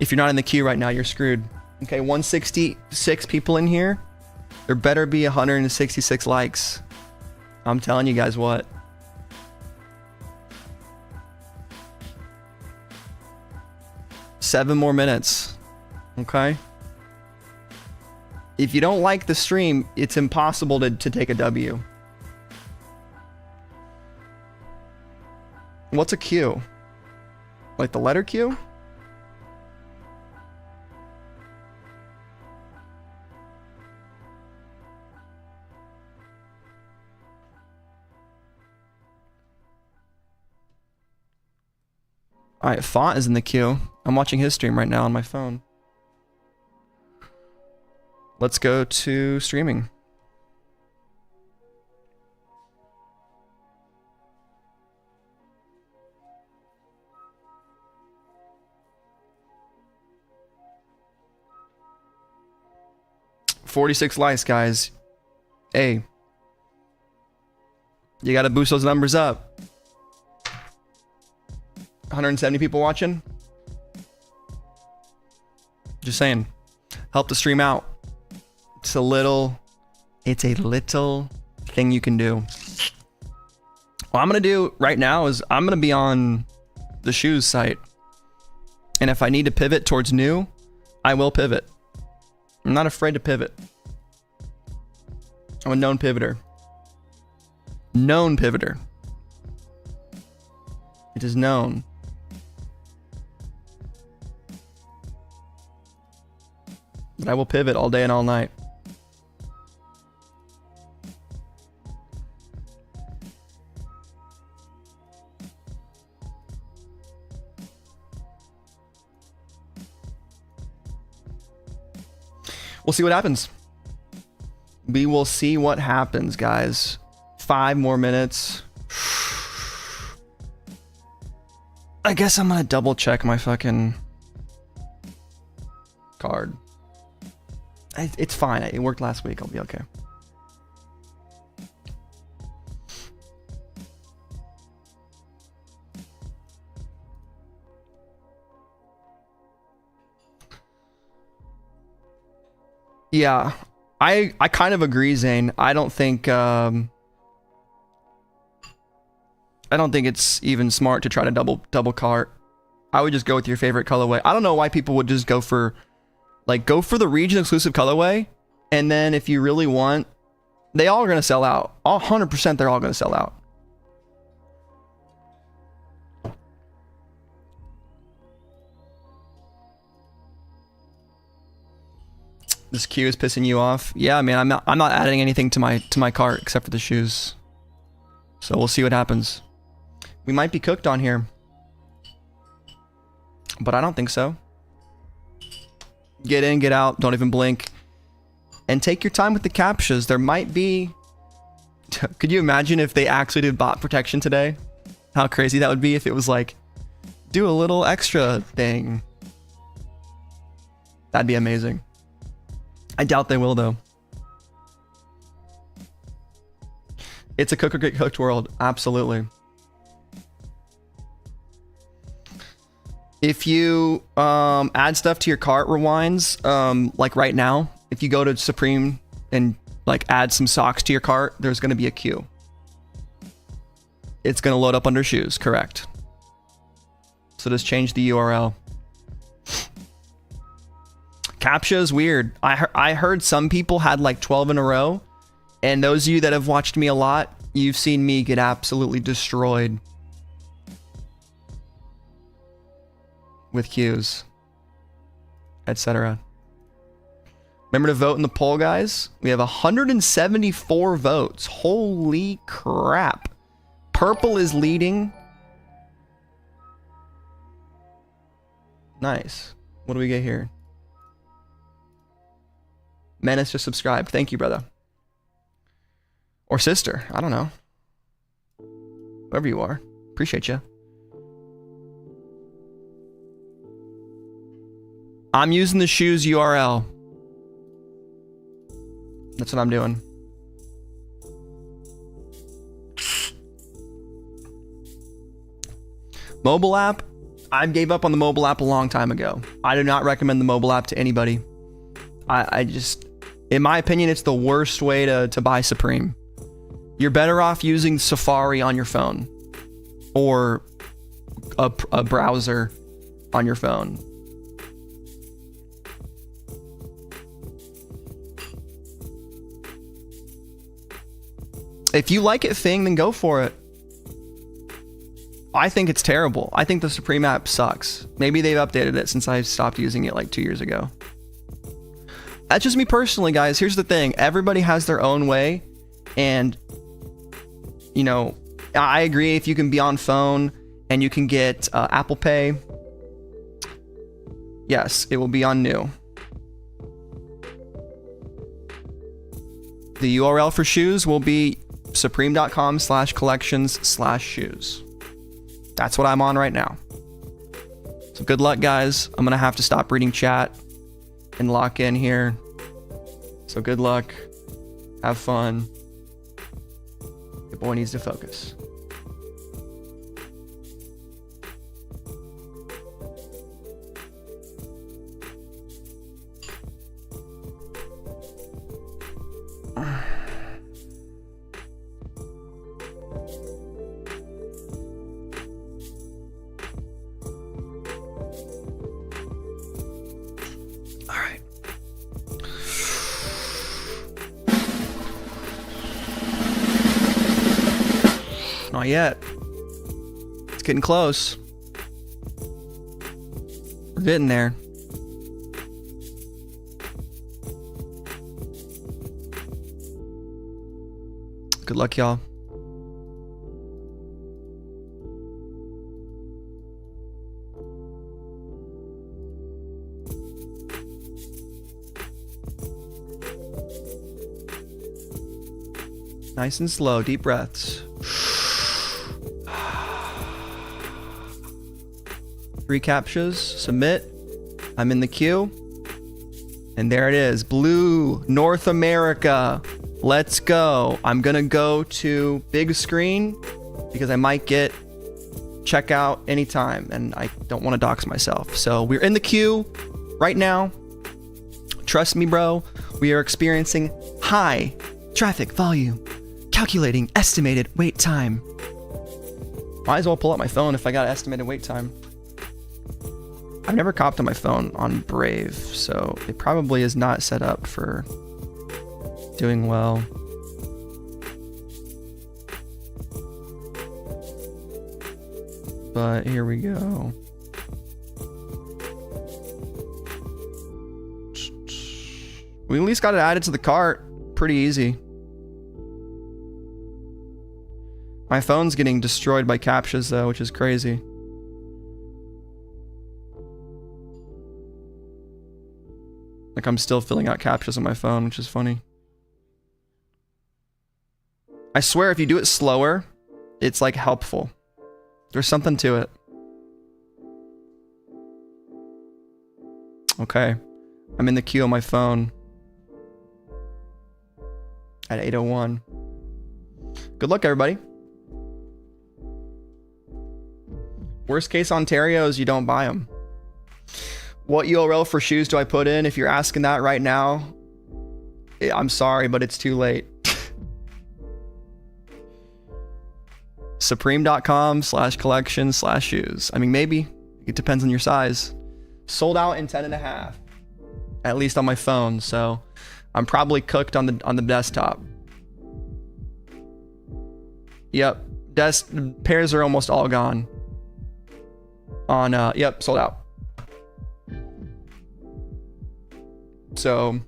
if you're not in the queue right now, you're screwed. Okay, 166 people in here. There better be 166 likes. I'm telling you guys what. Seven more minutes. Okay? If you don't like the stream, it's impossible to take a W. What's a Q? Like the letter Q? Alright, font is in the queue. I'm watching his stream right now on my phone. Let's go to streaming. $46 likes, guys. Hey. You gotta boost those numbers up. 170 people watching. Just saying. Help the stream out. It's a little thing you can do. What I'm gonna do right now is I'm gonna be on the shoes site. And if I need to pivot towards new, I will pivot. I'm not afraid to pivot. I'm a known pivoter. Known pivoter. It is known. That I will pivot all day and all night. We'll see what happens. We will see what happens, guys. 5 more minutes. I guess I'm gonna double check my fucking card. It's fine. It worked last week. I'll be okay. Yeah, I kind of agree, Zane. I don't think it's even smart to try to double cart. I would just go with your favorite colorway. I don't know why people would just go for the region exclusive colorway, and then if you really want, they all are gonna sell out. 100%, they're all gonna sell out. This queue is pissing you off. Yeah, man, I'm not adding anything to my cart except for the shoes. So we'll see what happens. We might be cooked on here, but I don't think so. Get in, get out, don't even blink, and take your time with the captchas. There might be. Could you imagine if they actually did bot protection today? How crazy that would be if it was like, do a little extra thing. That'd be amazing. I doubt they will though. It's a cook or get cooked world. Absolutely. If you add stuff to your cart rewinds, like right now, if you go to Supreme and like add some socks to your cart, there's going to be a queue. It's going to load up under shoes, correct. So just change the URL. CAPTCHA is weird. I heard some people had like 12 in a row, and those of you that have watched me a lot, you've seen me get absolutely destroyed with queues, etc. Remember to vote in the poll, guys. We have 174 votes. Holy crap. Purple is leading. Nice. What do we get here? Menace just subscribed. Thank you, brother. Or sister. I don't know. Whoever you are. Appreciate you. I'm using the shoes URL. That's what I'm doing. Mobile app. I gave up on the mobile app a long time ago. I do not recommend the mobile app to anybody. I just, in my opinion, it's the worst way to buy Supreme. You're better off using Safari on your phone or a browser on your phone. If you like it, Thing, then go for it. I think it's terrible. I think the Supreme app sucks. Maybe they've updated it since I stopped using it like 2 years ago. That's just me personally, guys. Here's the thing. Everybody has their own way. And, you know, I agree if you can be on phone and you can get Apple Pay. Yes, it will be on new. The URL for shoes will be supreme.com/collections/shoes. That's what I'm on right now. So good luck, guys. I'm going to have to stop reading chat and lock in here. So good luck. Have fun. The boy needs to focus. Not yet. It's getting close. We're getting there. Good luck, y'all. Nice and slow, deep breaths. 3 captchas, submit. I'm in the queue. And there it is, blue, North America. Let's go. I'm gonna go to big screen because I might get checkout anytime and I don't want to dox myself. So we're in the queue right now. Trust me, bro. We are experiencing high traffic volume. Calculating estimated wait time. Might as well pull up my phone if I got estimated wait time. I've never copped on my phone on Brave, so it probably is not set up for doing well. But here we go. We at least got it added to the cart. Pretty easy. My phone's getting destroyed by captchas though, which is crazy. Like I'm still filling out captchas on my phone, which is funny. I swear if you do it slower, it's like helpful. There's something to it. Okay. I'm in the queue on my phone. At 8:01. Good luck, everybody. Worst case Ontario is you don't buy them. What URL for shoes do I put in? If you're asking that right now, I'm sorry, but it's too late. Supreme.com/collection/shoes. I mean, maybe. It depends on your size. Sold out in 10.5. At least on my phone, so I'm probably cooked on the desktop. Yep. Pairs are almost all gone. On yep, sold out. So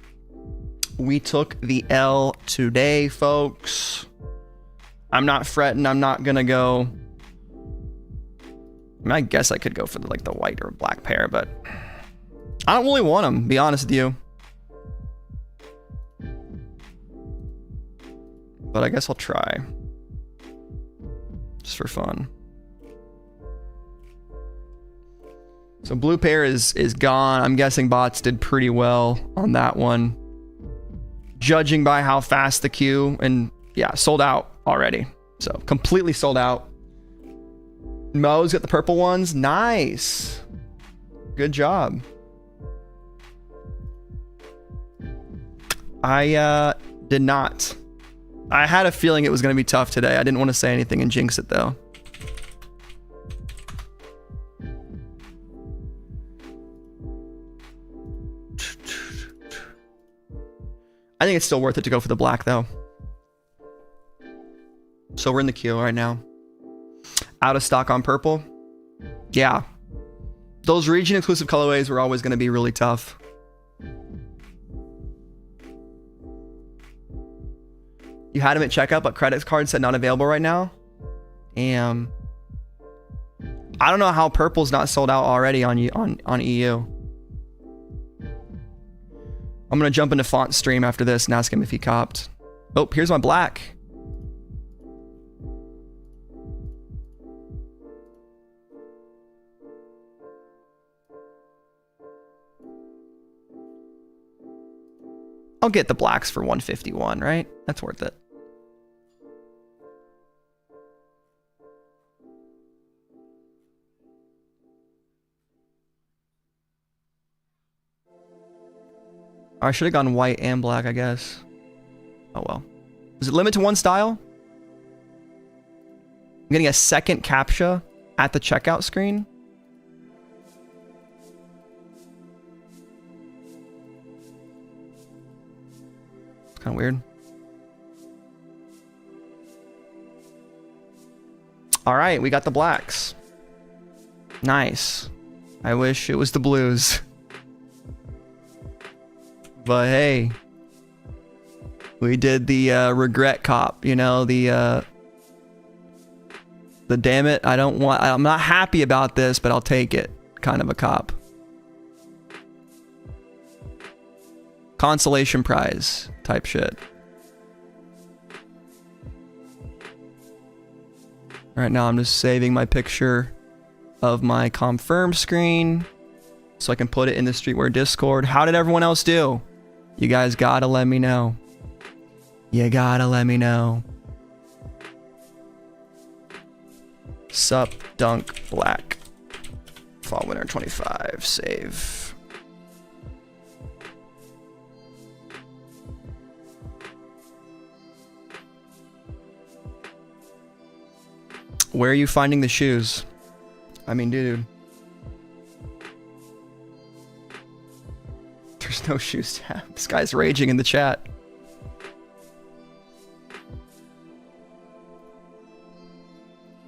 we took the L today, folks. I'm not fretting. I'm not gonna go. I mean, I guess I could go for the white or black pair, but I don't really want them, to be honest with you. But I guess I'll try. Just for fun. So blue pair is gone. I'm guessing bots did pretty well on that one. Judging by how fast the queue, and yeah, sold out already. So completely sold out. Mo's got the purple ones. Nice. Good job. I did not. I had a feeling it was going to be tough today. I didn't want to say anything and jinx it though. I think it's still worth it to go for the black though. So we're in the queue right now. Out of stock on purple. Yeah. Those region exclusive colorways were always going to be really tough. You had them at checkout, but credit card said not available right now. Damn. I don't know how purple's not sold out already on EU. I'm gonna jump into Font stream after this and ask him if he copped. Oh, here's my black. I'll get the blacks for 151, right? That's worth it. I should have gone white and black, I guess. Oh well. Is it limited to one style? I'm getting a second CAPTCHA at the checkout screen. It's kind of weird. All right, we got the blacks. Nice. I wish it was the blues. But hey, we did the regret cop, you know, the damn it, I'm not happy about this, but I'll take it kind of a cop. Consolation prize type shit. Right now I'm just saving my picture of my confirm screen so I can put it in the Streetwear Discord. How did everyone else do? You guys gotta let me know. You gotta let me know. Sup Dunk Black. Fall Winter 25. Save. Where are you finding the shoes? I mean, dude. There's no shoes tab. This guy's raging in the chat.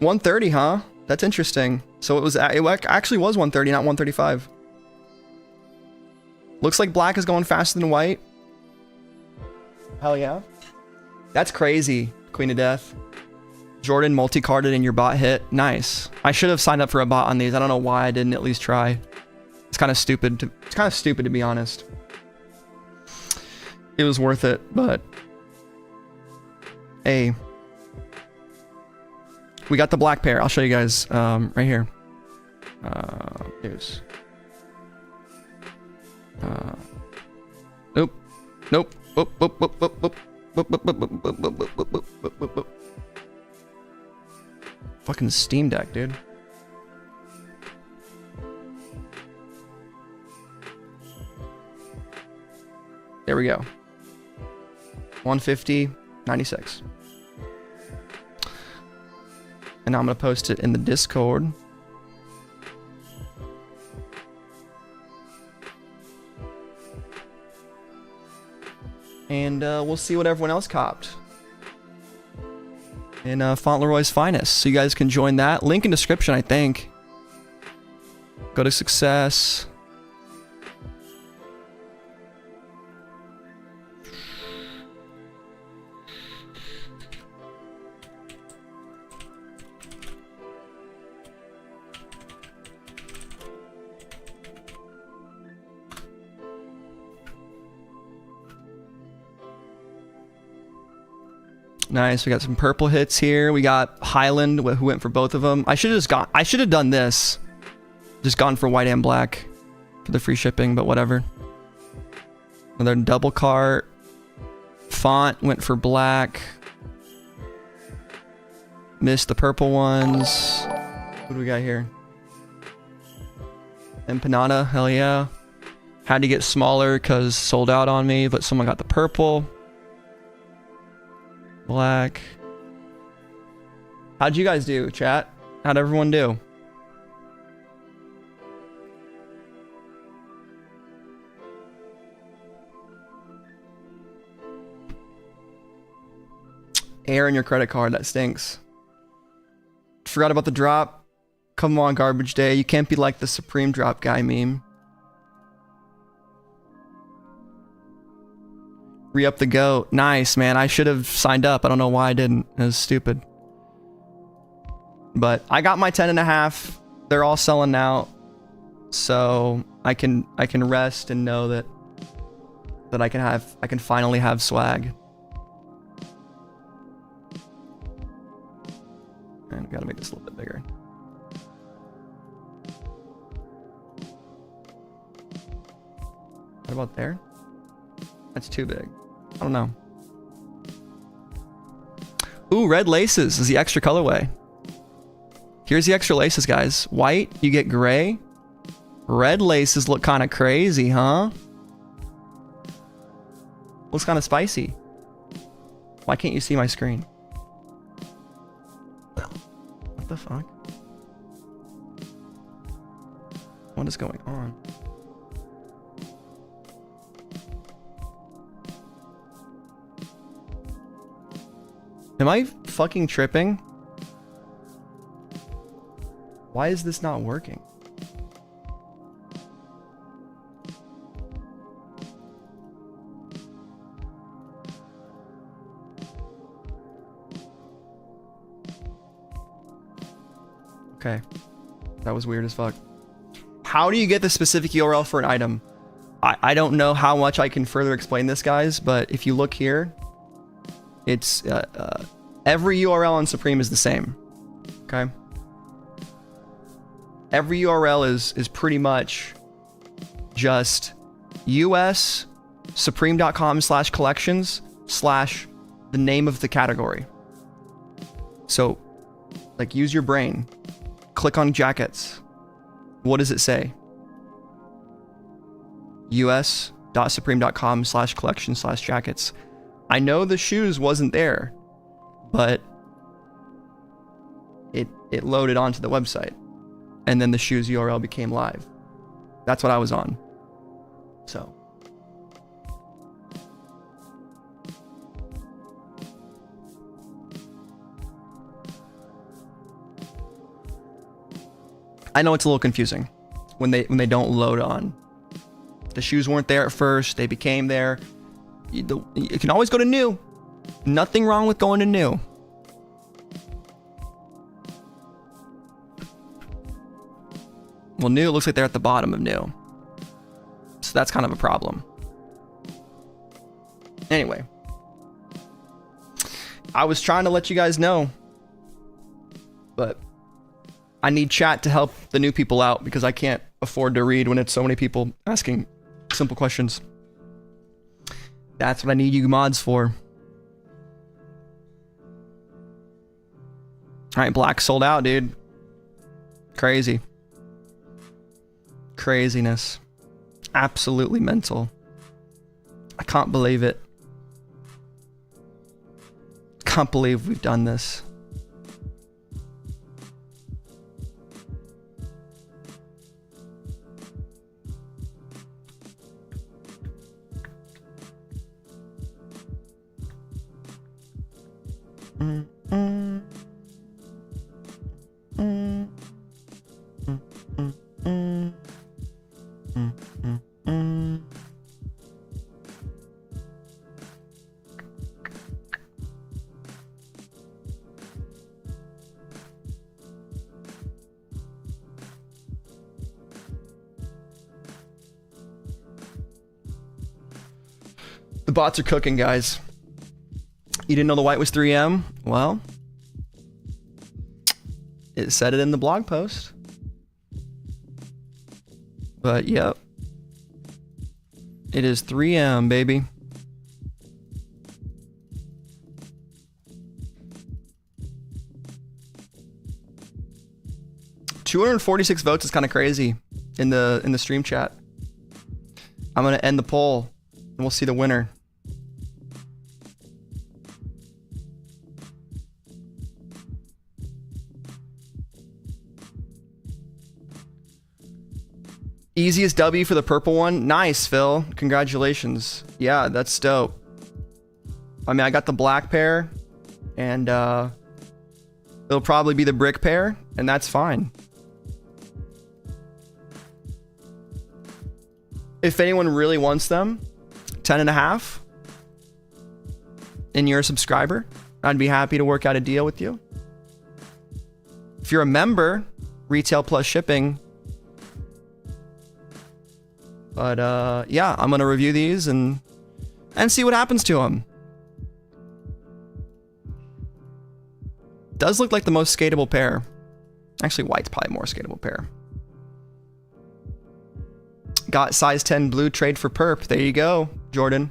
$130, huh? That's interesting. So it actually was $130, not $135. Looks like black is going faster than white. Hell yeah. That's crazy, Queen of Death. Jordan multi-carded and your bot hit. Nice. I should have signed up for a bot on these. I don't know why I didn't at least try. It's kind of stupid to be honest. It was worth it, but hey, we got the black pair. I'll show you guys right here. Here's. Nope. Nope. Whoop, whoop, whoop, whoop, whoop. Whoop, whoop, whoop, whoop, whoop, whoop, whoop, whoop, whoop, whoop. Fucking Steam Deck, dude. There we go. 150.96. And now I'm gonna post it in the Discord. And we'll see what everyone else copped in Fauntleroy's finest. So you guys can join that. Link in description, I think. Go to success. Nice. We got some purple hits here. We got Highland, who went for both of them. I should have done this. Just gone for white and black for the free shipping, but whatever. Another double cart. Font went for black. Missed the purple ones. What do we got here? Empanada. Hell yeah. Had to get smaller because sold out on me, but someone got the purple. Black. How'd you guys do, chat? How'd everyone do? Air in your credit card, that stinks. Forgot about the drop. Come on, garbage day. You can't be like the Supreme drop guy meme. Re-up the goat. Nice, man. I should have signed up. I don't know why I didn't. It was stupid. But I got my 10.5. They're all selling out. So I can rest and know that I can finally have swag. And we gotta make this a little bit bigger. What about there? That's too big. I don't know. Ooh, red laces is the extra colorway. Here's the extra laces, guys. White, you get gray. Red laces look kind of crazy, huh? Looks kind of spicy. Why can't you see my screen? What the fuck? What is going on? Am I fucking tripping? Why is this not working? Okay. That was weird as fuck. How do you get the specific URL for an item? I don't know how much I can further explain this, guys, but if you look here, it's every URL on Supreme is the same. Okay. Every URL is pretty much just US supreme.com/collections/ the name of the category. So, like, use your brain. Click on jackets. What does it say? us.supreme.com/collection/jackets. I know the shoes wasn't there, but it loaded onto the website, and then the shoes URL became live. That's what I was on. So I know it's a little confusing when they don't load on. The shoes weren't there at first, they became there. You can always go to new. Nothing wrong with going to new. Well, new looks like they're at the bottom of new. So that's kind of a problem. Anyway. I was trying to let you guys know. But I need chat to help the new people out because I can't afford to read when it's so many people asking simple questions. That's what I need you mods for. Alright, black sold out, dude. Crazy. Craziness. Absolutely mental. I can't believe it. Can't believe we've done this. The bots are cooking, guys. You didn't know the white was 3M? Well, it said it in the blog post. But yep. It is 3M, baby. $246 votes is kind of crazy in the stream chat. I'm gonna end the poll and we'll see the winner. Easiest W for the purple one. Nice, Phil. Congratulations. Yeah, that's dope. I mean, I got the black pair, and it'll probably be the brick pair, and that's fine. If anyone really wants them, 10.5, and you're a subscriber, I'd be happy to work out a deal with you. If you're a member, retail plus shipping. But yeah, I'm gonna review these and see what happens to them. Does look like the most skatable pair. Actually, white's probably more skatable pair. Got size 10 blue trade for perp. There you go, Jordan.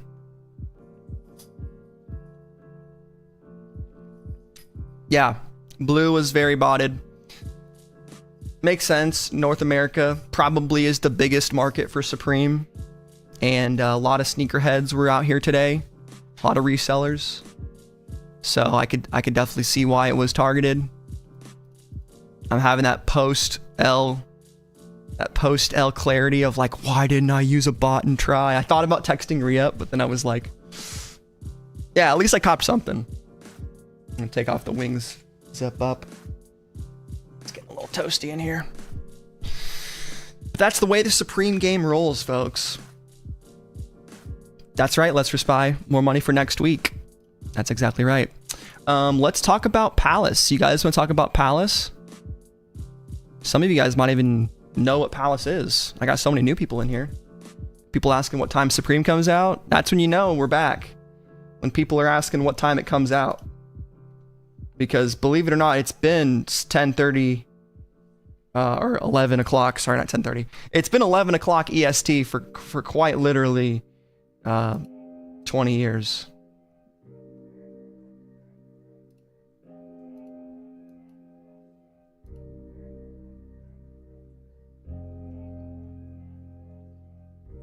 Yeah, blue was very botted. Makes sense. North America probably is the biggest market for Supreme, and a lot of sneakerheads were out here today. A lot of resellers, so I could definitely see why it was targeted. I'm having that post L clarity of like, why didn't I use a bot and try? I thought about texting re-up, but then I was like, yeah, at least I copped something. I'm gonna take off the wings, zip up. A little toasty in here. But that's the way the Supreme game rolls, folks. That's right, Let's Respy. More money for next week. That's exactly right. Let's talk about Palace. You guys want to talk about Palace? Some of you guys might even know what Palace is. I got so many new people in here. People asking what time Supreme comes out. That's when you know we're back. When people are asking what time it comes out. Because believe it or not, it's been 10:30 or 11 o'clock. Sorry, not 10:30. It's been 11 o'clock EST for quite literally 20 years.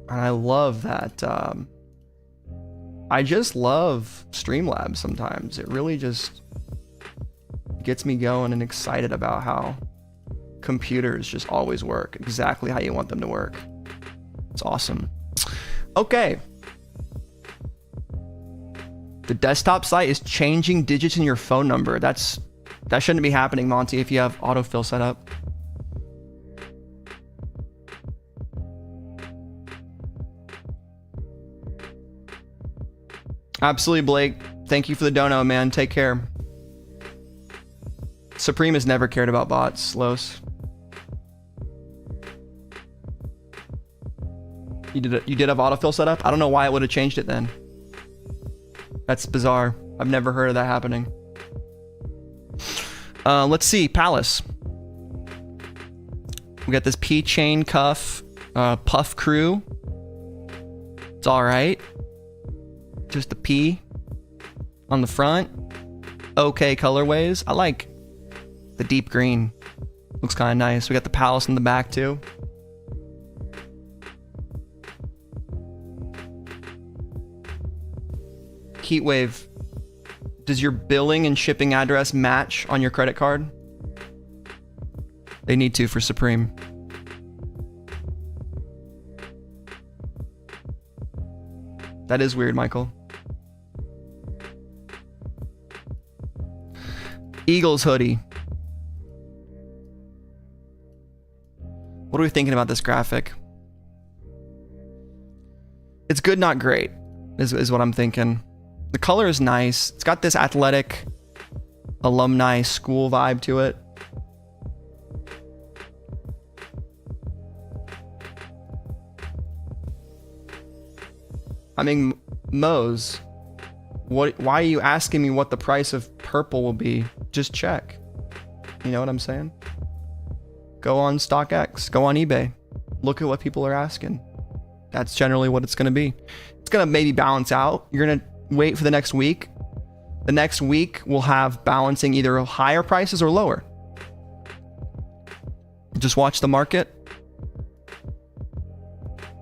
And I love that. I just love Streamlabs sometimes. It really just gets me going and excited about how computers just always work exactly how you want them to work. It's awesome. Okay. The desktop site is changing digits in your phone number. That shouldn't be happening, Monty, if you have autofill set up. Absolutely, Blake. Thank you for the dono, man. Take care. Supreme has never cared about bots, Los. You did have autofill set up? I don't know why it would have changed it then. That's bizarre. I've never heard of that happening. Let's see, Palace. We got this P chain cuff, puff crew. It's all right. Just the P on the front. Okay colorways. I like the deep green. Looks kind of nice. We got the Palace in the back too. Heatwave. Does your billing and shipping address match on your credit card? They need to for Supreme. That is weird, Michael. Eagles hoodie. What are we thinking about this graphic? It's good, not great, is what I'm thinking. The color is nice. It's got this athletic alumni school vibe to it. I mean, Mose, why are you asking me what the price of purple will be? Just check. You know what I'm saying? Go on StockX, go on eBay. Look at what people are asking. That's generally what it's going to be. It's going to maybe balance out. You're going to wait for the next week. The next week will have balancing either higher prices or lower. Just watch the market.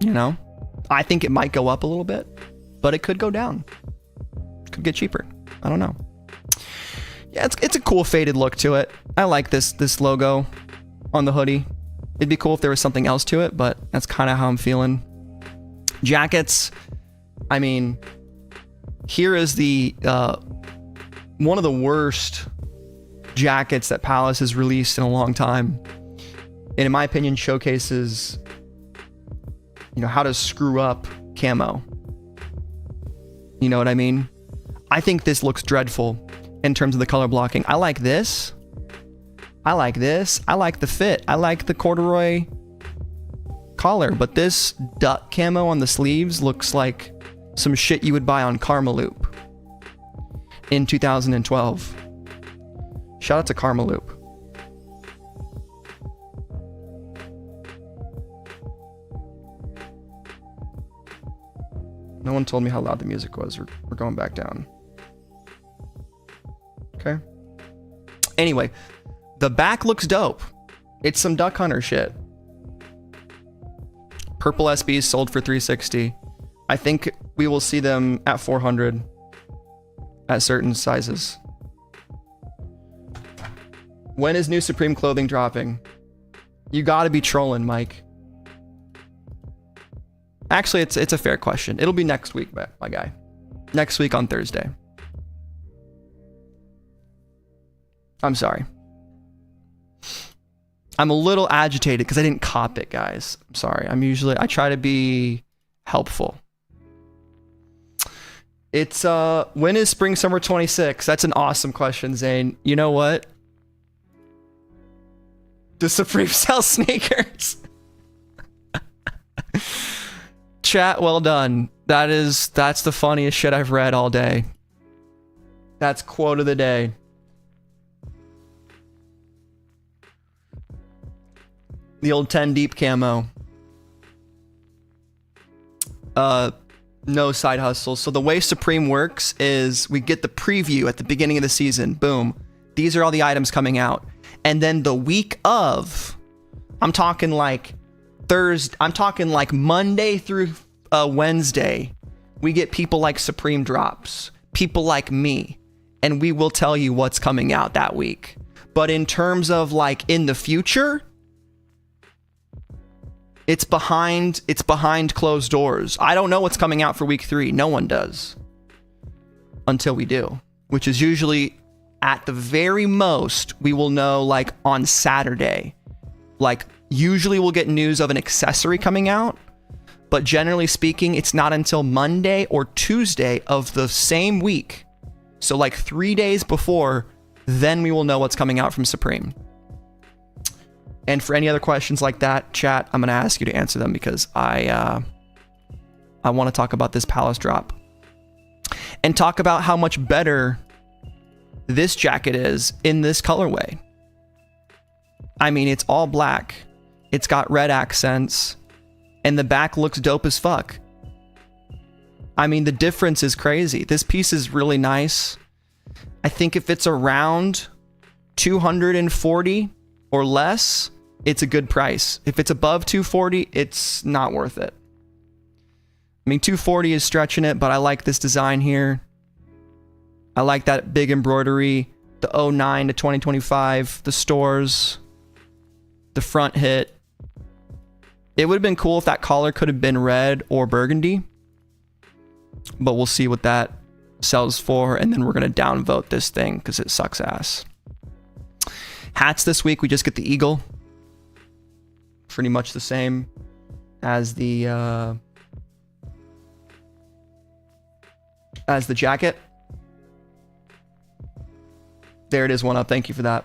You know, I think it might go up a little bit, but it could go down. It could get cheaper. I don't know. Yeah, it's a cool faded look to it. I like this logo on the hoodie. It'd be cool if there was something else to it, but that's kind of how I'm feeling. Jackets. I mean, here is the one of the worst jackets that Palace has released in a long time, and in my opinion showcases, you know, how to screw up camo. You know what I mean? I think this looks dreadful in terms of the color blocking. I like this. I like this. I like the fit. I like the corduroy collar, but this duck camo on the sleeves looks like some shit you would buy on Karmaloop in 2012. Shout out to Karmaloop. No one told me how loud the music was. We're going back down. Okay. Anyway, the back looks dope. It's some Duck Hunter shit. Purple SBs sold for $360. I think we will see them at $400 at certain sizes. When is new Supreme clothing dropping? You gotta be trolling, Mike. Actually, it's a fair question. It'll be next week, my guy. Next week on Thursday. I'm sorry. I'm a little agitated because I didn't cop it, guys. I'm sorry. I try to be helpful. It's when is spring summer 26? That's an awesome question, Zane. You know what? Does Supreme sell sneakers? Chat, well done. That's the funniest shit I've read all day. That's quote of the day. The old 10 deep camo. No side hustles. So the way Supreme works is we get the preview at the beginning of the season. Boom. These are all the items coming out. And then the week of, I'm talking like Thursday, I'm talking like Monday through Wednesday, we get people like Supreme drops, people like me, and we will tell you what's coming out that week. But in terms of like in the future, it's behind closed doors. I don't know what's coming out for week 3. No one does until we do, which is usually at the very most, we will know like on Saturday. Like usually we'll get news of an accessory coming out, But generally speaking, it's not until Monday or Tuesday of the same week, so like 3 days before, then we will know what's coming out from Supreme. And for any other questions like that, chat, I'm going to ask you to answer them because I want to talk about this Palace drop. And talk about how much better this jacket is in this colorway. I mean, it's all black. It's got red accents. And the back looks dope as fuck. I mean, the difference is crazy. This piece is really nice. I think if it's around 240 or less, it's a good price. If it's above 240, it's not worth it. I mean, 240 is stretching it, but I like this design here. I like that big embroidery, the 09 to 2025, the stores, the front hit. It would have been cool if that collar could have been red or burgundy, but we'll see what that sells for, and then we're going to downvote this thing because it sucks ass. Hats this week, we just get the eagle. Pretty much the same as the jacket. There it is, one up. Thank you for that.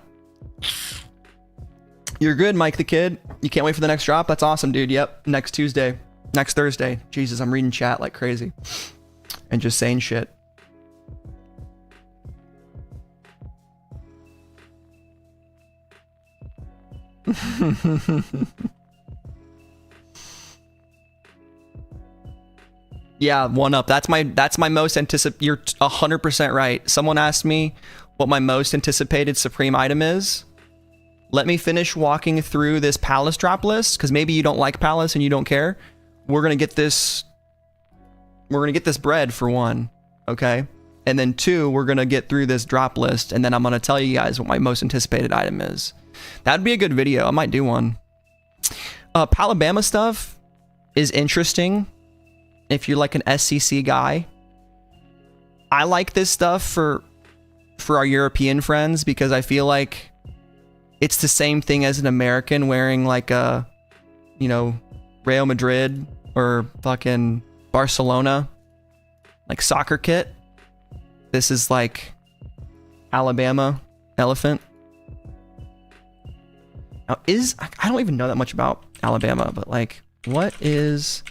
You're good, Mike the Kid. You can't wait for the next drop? That's awesome, dude. Yep, next Tuesday. Next Thursday. Jesus, I'm reading chat like crazy. And just saying shit. Yeah, one up. That's my most anticipated. You're 100% right. Someone asked me what my most anticipated Supreme item is. Let me finish walking through this Palace drop list, because maybe you don't like Palace and you don't care. We're gonna get this. We're gonna get this bread for one, okay? And then two, we're gonna get through this drop list, and then I'm gonna tell you guys what my most anticipated item is. That'd be a good video. I might do one. Palabama stuff is interesting if you're like an SCC guy. I like this stuff for our European friends because I feel like it's the same thing as an American wearing like a, you know, Real Madrid or fucking Barcelona, like soccer kit. This is like Alabama elephant. Now I don't even know that much about Alabama, but like, what is,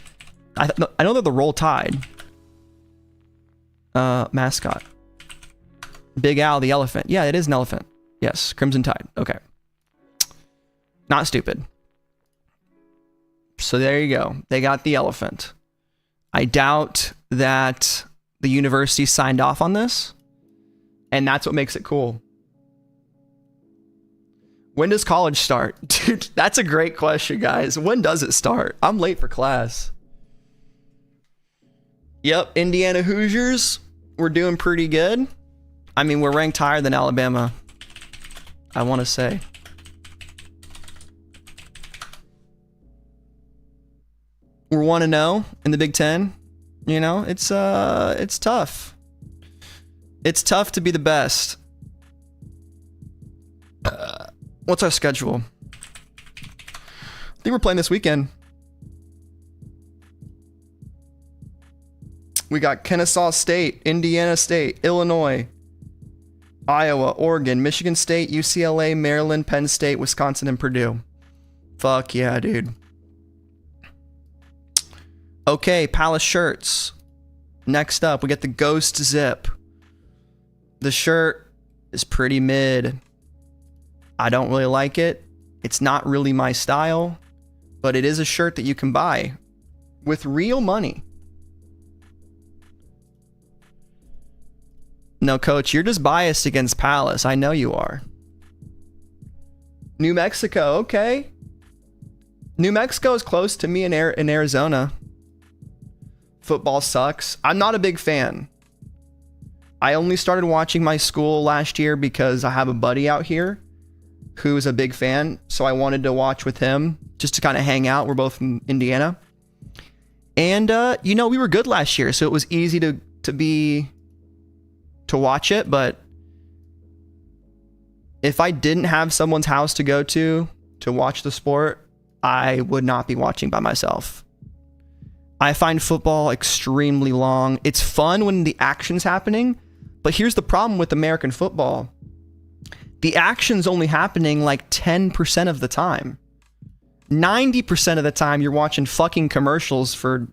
I know they're the Roll Tide mascot. Big Al the elephant. Yeah, it is an elephant. Yes, Crimson Tide. Okay. Not stupid. So there you go. They got the elephant. I doubt that the university signed off on this, and that's what makes it cool. When does college start? Dude, that's a great question, guys. When does it start? I'm late for class. Yep, Indiana Hoosiers. We're doing pretty good. I mean, we're ranked higher than Alabama, I want to say. We're 1-0 in the Big Ten. You know, it's tough. It's tough to be the best. What's our schedule? I think we're playing this weekend. We got Kennesaw State, Indiana State, Illinois, Iowa, Oregon, Michigan State, UCLA, Maryland, Penn State, Wisconsin, and Purdue. Fuck yeah, dude. Okay, Palace shirts. Next up, we get the Ghost Zip. The shirt is pretty mid. I don't really like it. It's not really my style, but it is a shirt that you can buy with real money. No, Coach, you're just biased against Palace. I know you are. New Mexico, okay. New Mexico is close to me in Arizona. Football sucks. I'm not a big fan. I only started watching my school last year because I have a buddy out here who's a big fan, so I wanted to watch with him just to kind of hang out. We're both from Indiana. And, you know, we were good last year, so it was easy to watch it, but if I didn't have someone's house to go to watch the sport, I would not be watching by myself. I find football extremely long. It's fun when the action's happening, but here's the problem with American football. The action's only happening like 10% of the time. 90% of the time you're watching fucking commercials for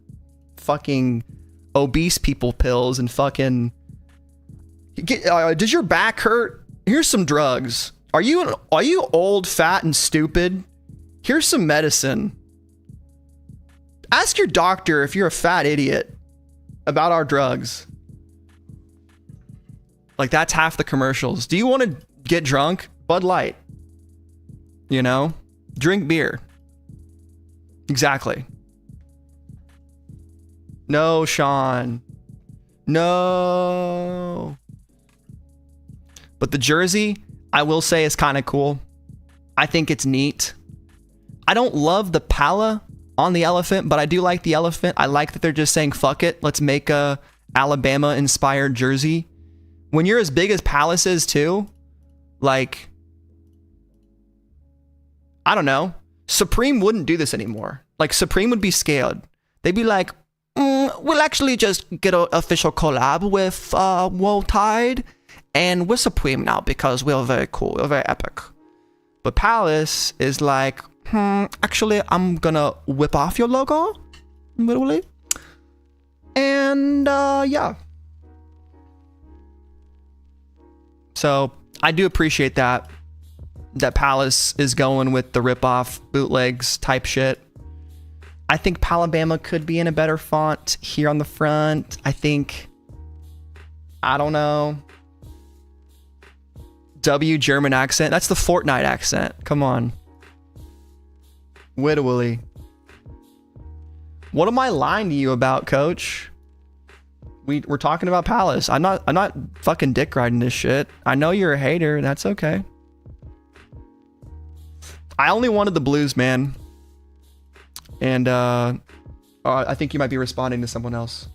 fucking obese people pills and fucking... does your back hurt? Here's some drugs. Are you old, fat, and stupid? Here's some medicine. Ask your doctor if you're a fat idiot about our drugs. Like, that's half the commercials. Do you want to get drunk? Bud Light. You know? Drink beer. Exactly. No, Sean. No. But the jersey, I will say, is kind of cool. I think it's neat. I don't love the pala on the elephant, but I do like the elephant. I like that they're just saying, fuck it, let's make a Alabama-inspired jersey. When you're as big as Palace is, too, like, I don't know. Supreme wouldn't do this anymore. Like, Supreme would be scared. They'd be like, we'll actually just get an official collab with Woe Tide, and we're Supreme now because we're very cool, we're very epic. But Palace is like, actually, I'm gonna whip off your logo, literally. And, yeah. So, I do appreciate that Palace is going with the rip-off bootlegs type shit. I think Palabama could be in a better font here on the front. I think, I don't know. W German accent. That's the Fortnite accent. Come on. Wittowily. What am I lying to you about, coach? We're talking about Palace. I'm not fucking dick riding this shit. I know you're a hater. That's okay. I only wanted the blues, man. And I think you might be responding to someone else.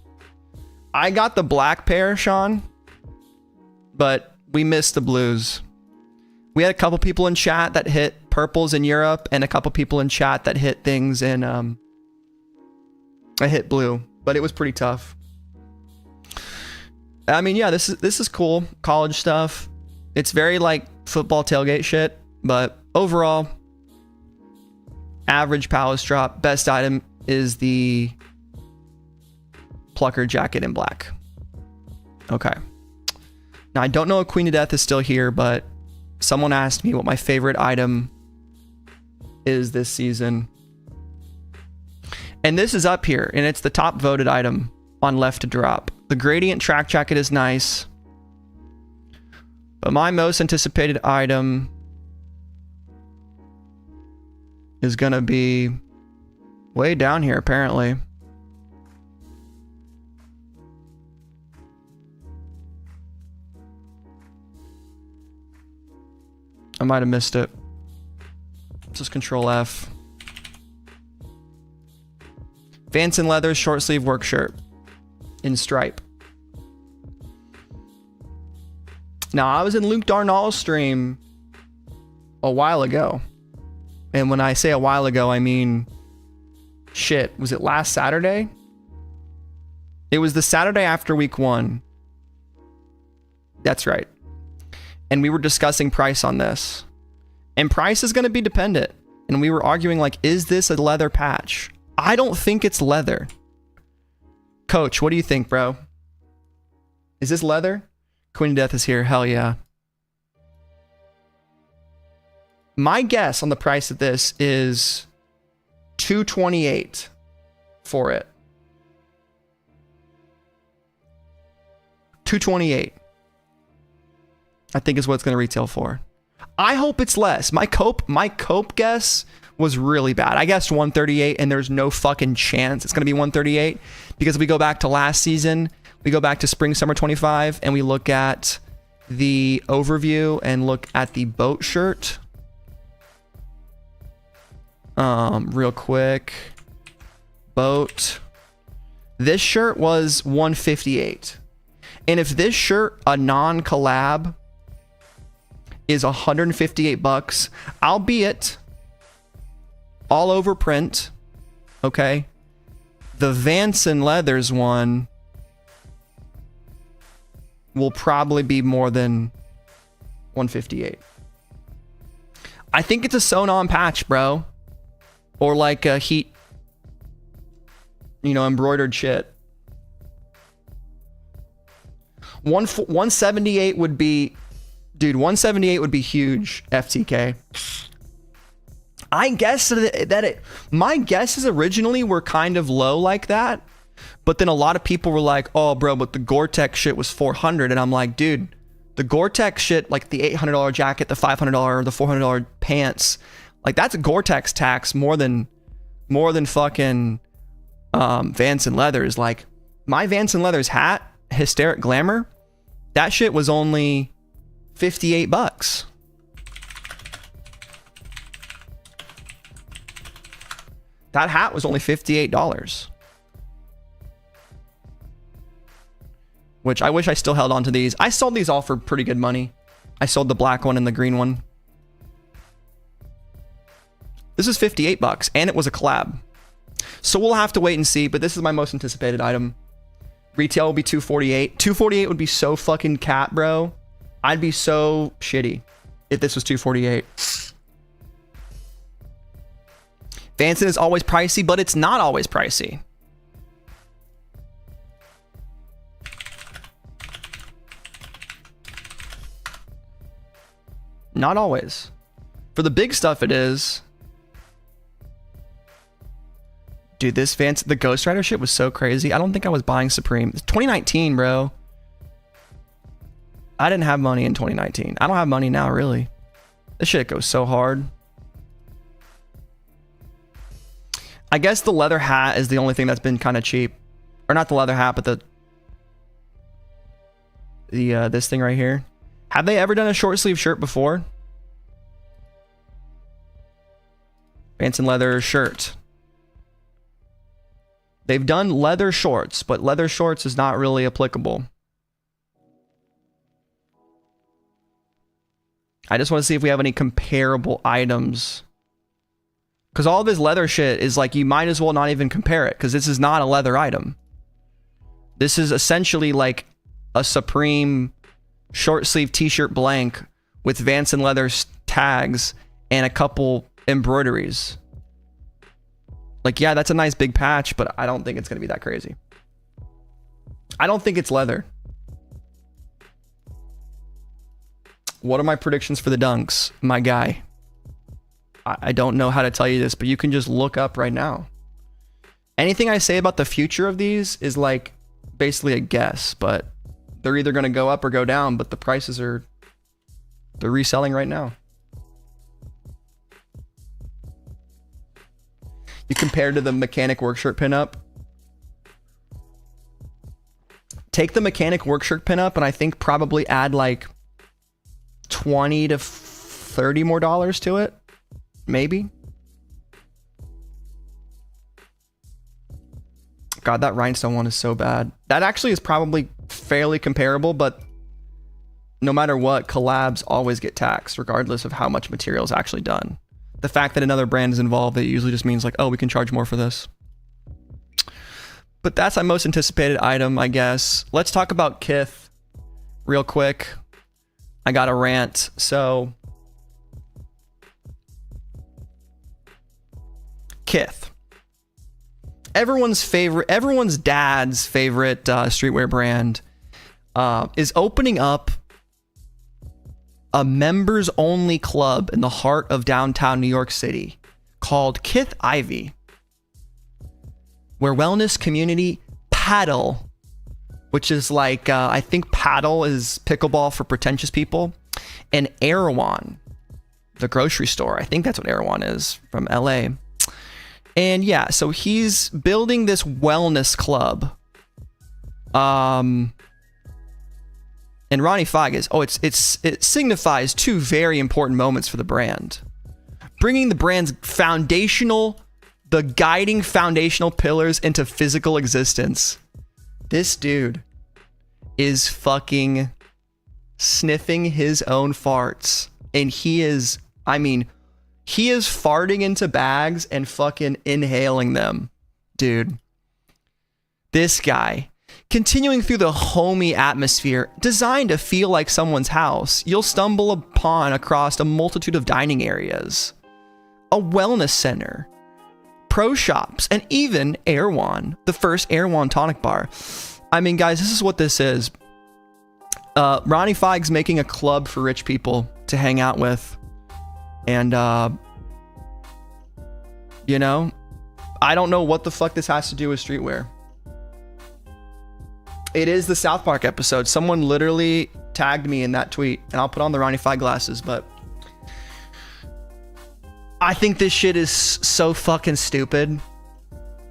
I got the black pair, Sean, but we missed the blues. We had a couple people in chat that hit purples in Europe, and a couple people in chat that hit things in I hit blue, but it was pretty tough. I mean, yeah, this is cool college stuff. It's very like football tailgate shit, but overall, average Palace drop. Best item is the Plucker jacket in black. Okay. Now, I don't know if Queen of Death is still here, but someone asked me what my favorite item is this season. And this is up here, and it's the top voted item on left to drop. The gradient track jacket is nice, but my most anticipated item is gonna be way down here, apparently. I might have missed it. Just Control F. Vance and Leather short sleeve work shirt in stripe. Now, I was in Luke Darnall's stream a while ago. And when I say a while ago, I mean, shit, was it last Saturday? It was the Saturday after week 1. That's right. And we were discussing price on this. And price is going to be dependent. And we were arguing, like, is this a leather patch? I don't think it's leather. Coach, what do you think, bro? Is this leather? Queen of Death is here. Hell yeah. My guess on the price of this is $228 for it. $228. I think is what it's going to retail for. I hope it's less. My cope guess was really bad. I guessed 138, and there's no fucking chance it's going to be 138, because if we go back to last season, we go back to spring summer 25, and we look at the overview and look at the boat shirt. Real quick. Boat. This shirt was 158. And if this shirt, a non-collab, is $158, albeit all over print, okay? The Vance and Leathers one will probably be more than 158. I think it's a sewn on patch, bro. Or like a heat, embroidered shit. 178 would be, dude, 178 would be huge, FTK. I guess my guesses originally were kind of low like that, but then a lot of people were like, oh bro, but the Gore-Tex shit was 400, and I'm like, dude, the Gore-Tex shit, like the $800 jacket, the $500, the $400 pants, like that's a Gore-Tex tax more than fucking Vance and Leathers. Like my Vance and Leathers hat, Hysteric Glamour, that shit was only $58. That hat was only $58. Which I wish I still held on to these. I sold these all for pretty good money. I sold the black one and the green one. This is $58 and it was a collab. So we'll have to wait and see, but this is my most anticipated item. Retail will be $248. $248 would be so fucking cat, bro. I'd be so shitty if this was $248. Vanson is always pricey, but it's not always pricey. Not always. For the big stuff it is. Dude, this Vance, the Ghost Rider shit was so crazy. I don't think I was buying Supreme. It's 2019, bro. I didn't have money in 2019. I don't have money now, really. This shit goes so hard. I guess the leather hat is the only thing that's been kind of cheap. Or not the leather hat, but the this thing right here. Have they ever done a short sleeve shirt before? Vance and Leather shirt. They've done leather shorts, but leather shorts is not really applicable. I just want to see if we have any comparable items. Because all this leather shit is like, you might as well not even compare it, because this is not a leather item. This is essentially like a Supreme short sleeve t-shirt blank with Vance and Leather tags and a couple embroideries. Like, yeah, that's a nice big patch, but I don't think it's going to be that crazy. I don't think it's leather. What are my predictions for the dunks, my guy? I don't know how to tell you this, but you can just look up right now. Anything I say about the future of these is like basically a guess, but they're either going to go up or go down, but the prices they're reselling right now. You compare to the mechanic work shirt pinup. Take the mechanic work shirt pinup and I think probably add like 20 to 30 more dollars to it. Maybe. God, that rhinestone one is so bad. That actually is probably fairly comparable, but no matter what, collabs always get taxed, regardless of how much material is actually done. The fact that another brand is involved, it usually just means like, oh, we can charge more for this. But that's my most anticipated item, I guess. Let's talk about Kith real quick. I got a rant. So Kith, everyone's dad's favorite streetwear brand, is opening up a members only club in the heart of downtown New York City called Kith Ivy, where wellness community paddle, which is like, I think paddle is pickleball for pretentious people, and Erewhon, the grocery store. I think that's what Erewhon is, from LA. And yeah, so he's building this wellness club. And Ronnie Feig is, it signifies two very important moments for the brand. Bringing the brand's the guiding foundational pillars into physical existence. This dude is fucking sniffing his own farts. And he is farting into bags and fucking inhaling them. Dude, This guy. Continuing through the homey atmosphere, designed to feel like someone's house, you'll stumble across a multitude of dining areas, a wellness center, pro shops, and even Erewhon, the first Erewhon tonic bar. I mean, guys, this is what this is. Ronnie Feig's making a club for rich people to hang out with. And, you know, I don't know what the fuck this has to do with streetwear. It is the South Park episode. Someone literally tagged me in that tweet, and I'll put on the Ronnie Feig glasses, but I think this shit is so fucking stupid.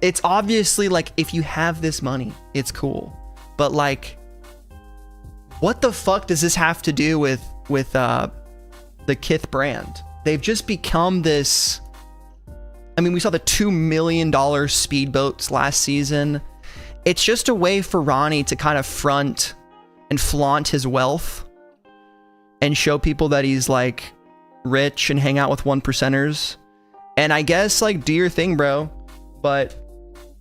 It's obviously like, if you have this money, it's cool. But like, what the fuck does this have to do with the Kith brand? They've just become this. I mean, we saw the $2 million speedboats last season. It's just a way for Ronnie to kind of front and flaunt his wealth and show people that he's like rich and hang out with 1%ers. And I guess like, do your thing, bro. But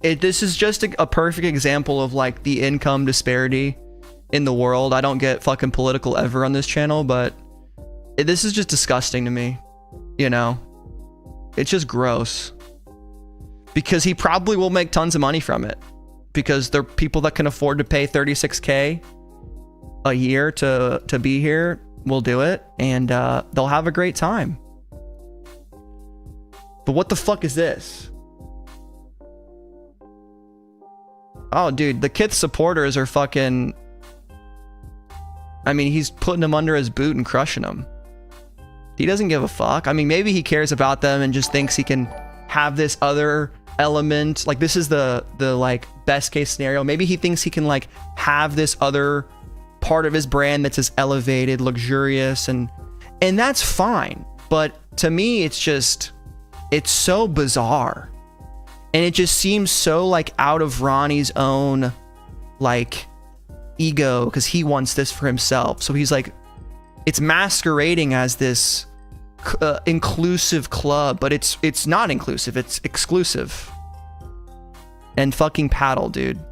this is just a perfect example of like the income disparity in the world. I don't get fucking political ever on this channel, but this is just disgusting to me. You know, it's just gross, because he probably will make tons of money from it, because there are people that can afford to pay $36K a year to be here will do it, and they'll have a great time. But what the fuck is this? Oh, dude, the Kith supporters are fucking. I mean, he's putting them under his boot and crushing them. He doesn't give a fuck. I mean, maybe he cares about them and just thinks he can have this other element. Like, this is the like best case scenario. Maybe he thinks he can like have this other part of his brand that's as elevated, luxurious, and that's fine. But to me, it's so bizarre. And it just seems so like out of Ronnie's own like ego, because he wants this for himself. So he's like, it's masquerading as this inclusive club, but it's not inclusive, it's exclusive. And fucking paddle, dude.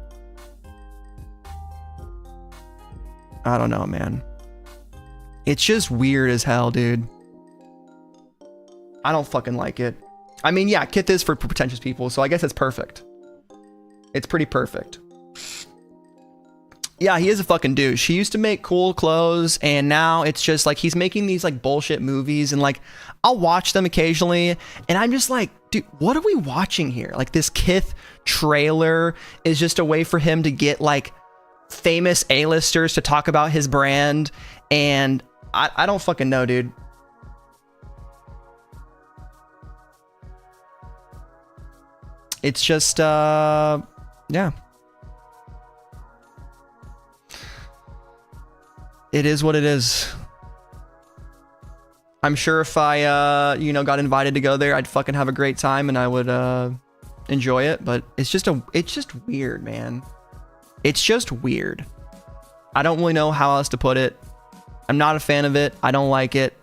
I don't know, man. It's just weird as hell, dude. I don't fucking like it. I mean, yeah, Kith is for pretentious people, so I guess it's perfect. It's pretty perfect. Yeah, he is a fucking douche. He used to make cool clothes, and now it's just like he's making these like bullshit movies, and like I'll watch them occasionally, and I'm just like, dude, what are we watching here? Like, this Kith trailer is just a way for him to get like famous A-listers to talk about his brand, and I don't fucking know, dude. It's just yeah. It is what it is. I'm sure if I, you know, got invited to go there, I'd fucking have a great time and I would enjoy it. But it's just weird, man. It's just weird. I don't really know how else to put it. I'm not a fan of it. I don't like it.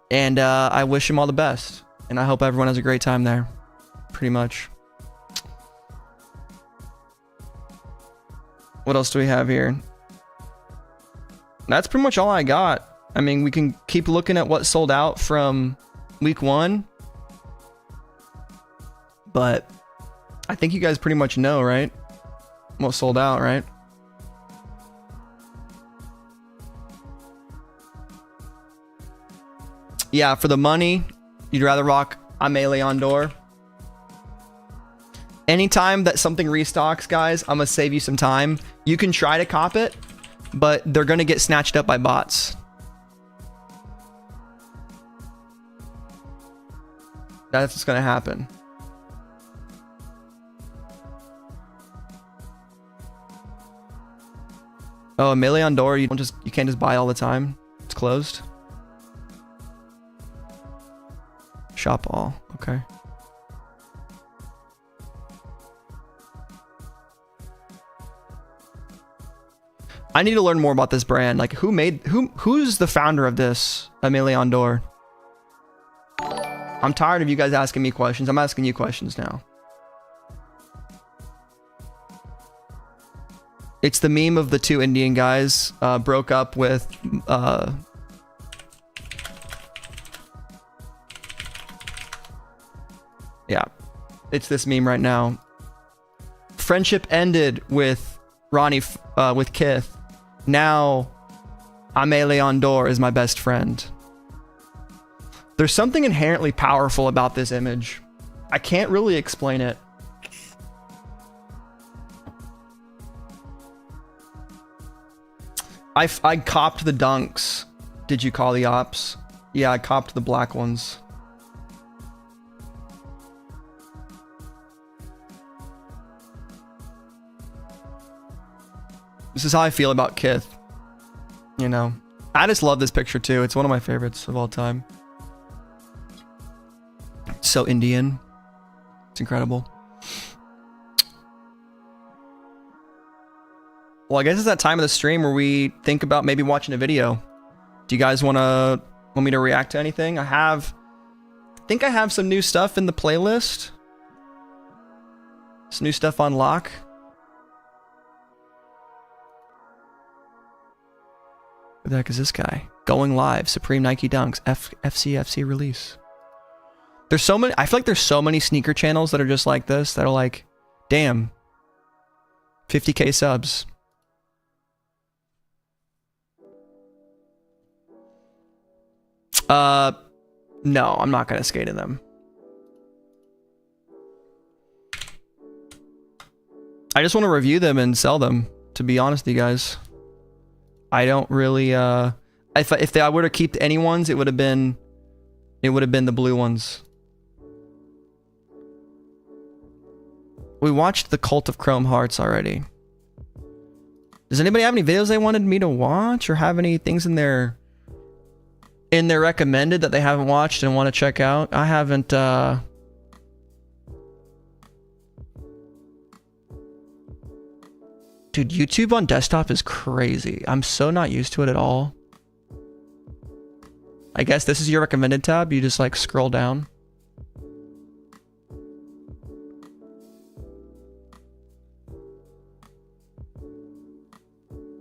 And I wish him all the best. And I hope everyone has a great time there. Pretty much. What else do we have here? That's pretty much all I got. I mean, we can keep looking at what sold out from week 1. But I think you guys pretty much know, right? What sold out, right? Yeah, for the money, you'd rather rock Amélie d'Or. Anytime that something restocks, guys, I'm gonna save you some time. You can try to cop it, but they're gonna get snatched up by bots. That's what's gonna happen. Oh, Amélie d'Or, you can't just buy all the time. It's closed. Shop all. Okay. I need to learn more about this brand. Like, who's the founder of this Amélie d'Or? I'm tired of you guys asking me questions. I'm asking you questions now. It's the meme of the two Indian guys broke up with yeah, it's this meme right now. Friendship ended with Ronnie with Kith. Now Ame Leon Dor is my best friend. There's something inherently powerful about this image. I can't really explain it. I copped the dunks. Did you call the ops? Yeah, I copped the black ones. This is how I feel about Kith. You know, I just love this picture too. It's one of my favorites of all time. So Indian. It's incredible. Well, I guess it's that time of the stream where we think about maybe watching a video. Do you guys want me to react to anything? I think I have some new stuff in the playlist. Some new stuff on lock. Who the heck is this guy? Going live, Supreme Nike Dunks, FCFC release. There's so many, I feel like there's so many sneaker channels that are just like this, that are like, damn, 50K subs. No, I'm not gonna skate in them. I just want to review them and sell them, to be honest with you guys. I don't really, if I were to keep any ones, it would have been the blue ones. We watched the Cult of Chrome Hearts already. Does anybody have any videos they wanted me to watch, or have any things in their recommended that they haven't watched and want to check out? I haven't, dude, YouTube on desktop is crazy. I'm so not used to it at all. I guess this is your recommended tab. You just like scroll down.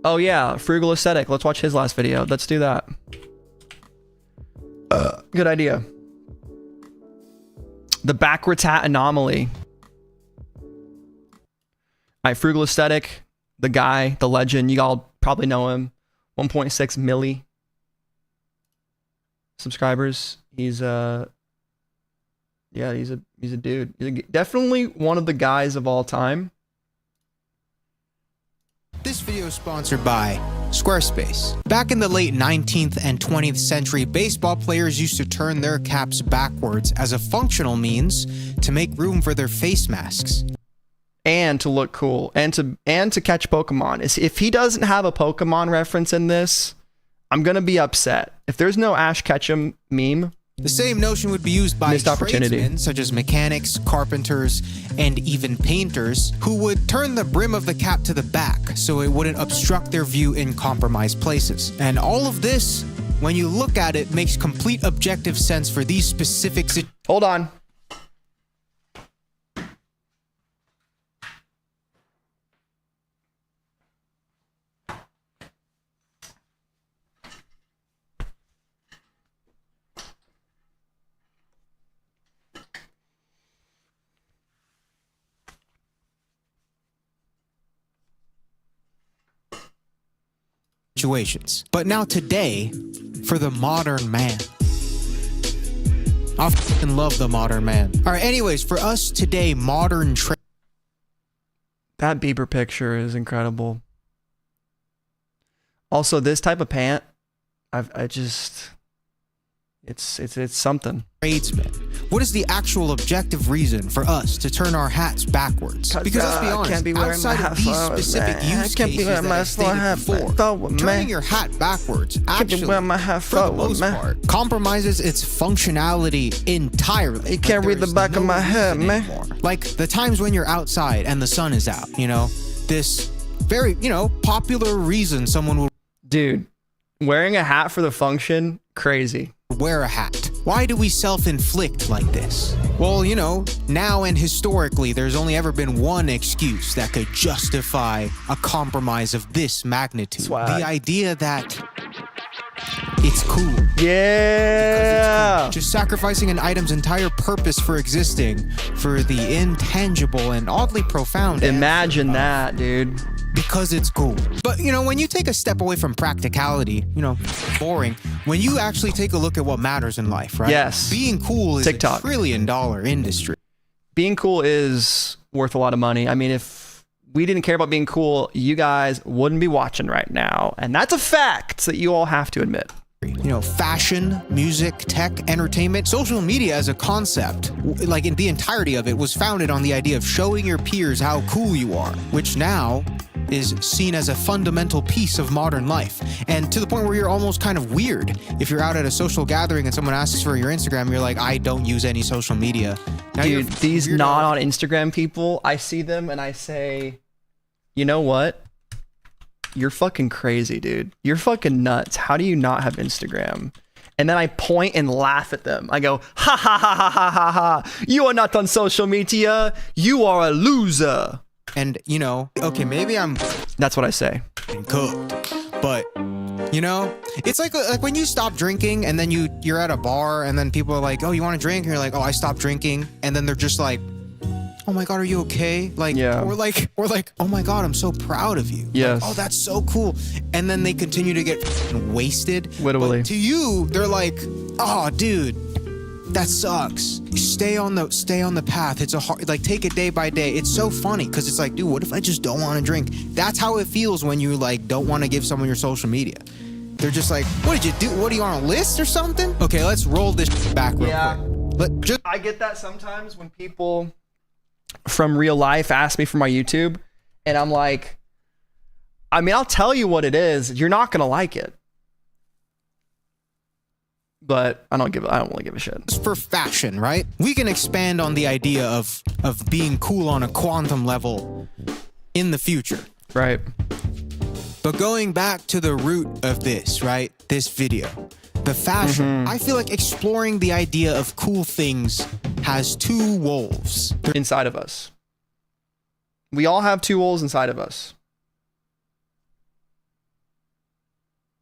Oh yeah, Frugal Aesthetic. Let's watch his last video. Let's do that. Good idea. The backwards hat anomaly. Alright, Frugal Aesthetic. The guy, the legend. You all probably know him. 1.6 milli subscribers. He's yeah, he's a dude. He's definitely one of the guys of all time. This video is sponsored by Squarespace. Back in the late 19th and 20th century, baseball players used to turn their caps backwards as a functional means to make room for their face masks. And to look cool, and to catch Pokemon. If he doesn't have a Pokemon reference in this, I'm gonna be upset. If there's no Ash Ketchum meme, the same notion would be used by tradesmen such as mechanics, carpenters, and even painters, who would turn the brim of the cap to the back so it wouldn't obstruct their view in compromised places. And all of this, when you look at it, makes complete objective sense for these specific situations. Hold on. But now today, for the modern man. I fucking love the modern man. Alright, anyways, for us today, modern that Bieber picture is incredible. Also, this type of pant, it's something. Tradesmen. What is the actual objective reason for us to turn our hats backwards? Because let's be honest, can't be wearing outside my of these specific use cases that I stated before, turning your hat backwards actually, for the most part, compromises its functionality entirely. You can't read the back of my head, man. Like the times when you're outside and the sun is out, you know? This very, you know, popular reason someone will... Dude, wearing a hat for the function, crazy. Wear a hat. Why do we self-inflict like this? Well, you know, now and historically, there's only ever been one excuse that could justify a compromise of this magnitude. Swag. The idea that it's cool. Yeah. It's cool. Just sacrificing an item's entire purpose for existing for the intangible and oddly profound. Imagine that, dude. Because it's cool. But, you know, when you take a step away from practicality, you know, boring, when you actually take a look at what matters in life, right? Yes. Being cool is TikTok. a $1 trillion industry. Being cool is worth a lot of money. I mean, if we didn't care about being cool, you guys wouldn't be watching right now. And that's a fact that you all have to admit. You know, fashion, music, tech, entertainment, social media as a concept, like in the entirety of it, was founded on the idea of showing your peers how cool you are, which now is seen as a fundamental piece of modern life. And to the point where you're almost kind of weird. If you're out at a social gathering and someone asks for your Instagram, you're like, I don't use any social media. Now, dude, these not on Instagram people, I see them and I say, you know what? You're fucking crazy, dude. You're fucking nuts. How do you not have Instagram? And then I point and laugh at them. I go, ha ha ha ha ha ha ha. You are not on social media. You are a loser. And, you know, okay, maybe I'm... That's what I say. Cooked. But, you know, it's like when you stop drinking and then you're at a bar and then people are like, oh, you want a drink? And you're like, oh, I stopped drinking. And then they're just like, oh my God, are you okay? Like, yeah. or like, oh my God, I'm so proud of you. Yes. Like, oh, that's so cool. And then they continue to get wasted. Literally. But to you, they're like, oh, dude, that sucks. Stay on the path. It's a hard, like, take it day by day. It's so funny because it's like, dude, what if I just don't want to drink? That's how it feels when you like don't want to give someone your social media. They're just like, what did you do? What are you on a list or something? Okay, let's roll this back real quick. I get that sometimes when people from real life ask me for my YouTube and I'm like, I mean, I'll tell you what it is. You're not going to like it. But I don't really give a shit. For fashion, right? We can expand on the idea of being cool on a quantum level in the future. Right. But going back to the root of this, right? This video, the fashion, I feel like exploring the idea of cool things has two wolves. Inside of us. We all have two wolves inside of us.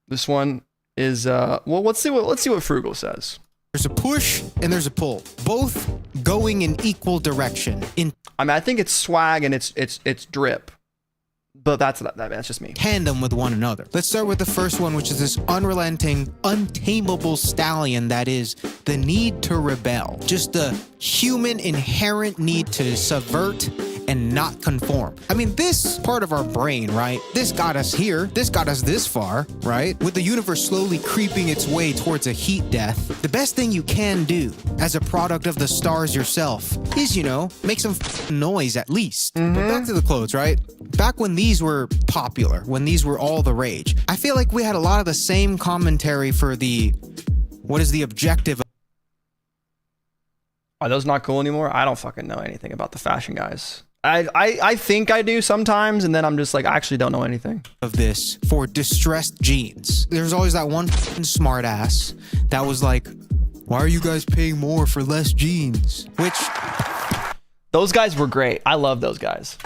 This one is well, let's see what Frugal says. There's a push and there's a pull, both going in equal direction. I mean, I think it's swag and it's drip, but that's just me. Tandem with one another. Let's start with the first one, which is this unrelenting, untamable stallion that is the need to rebel. Just the human inherent need to subvert and not conform. I mean, this part of our brain, right? This got us here. This got us this far, right? With the universe slowly creeping its way towards a heat death, the best thing you can do as a product of the stars yourself is, you know, make some noise at least. But back to the clothes, right? Back when these were popular, when these were all the rage, I feel like we had a lot of the same commentary for what is the objective. Are those not cool anymore? I don't fucking know anything about the fashion guys. I think I do sometimes, and then I'm just like, I actually don't know anything. Of this for distressed jeans. There's always that one smart ass that was like, why are you guys paying more for less jeans? Which... Those guys were great. I love those guys.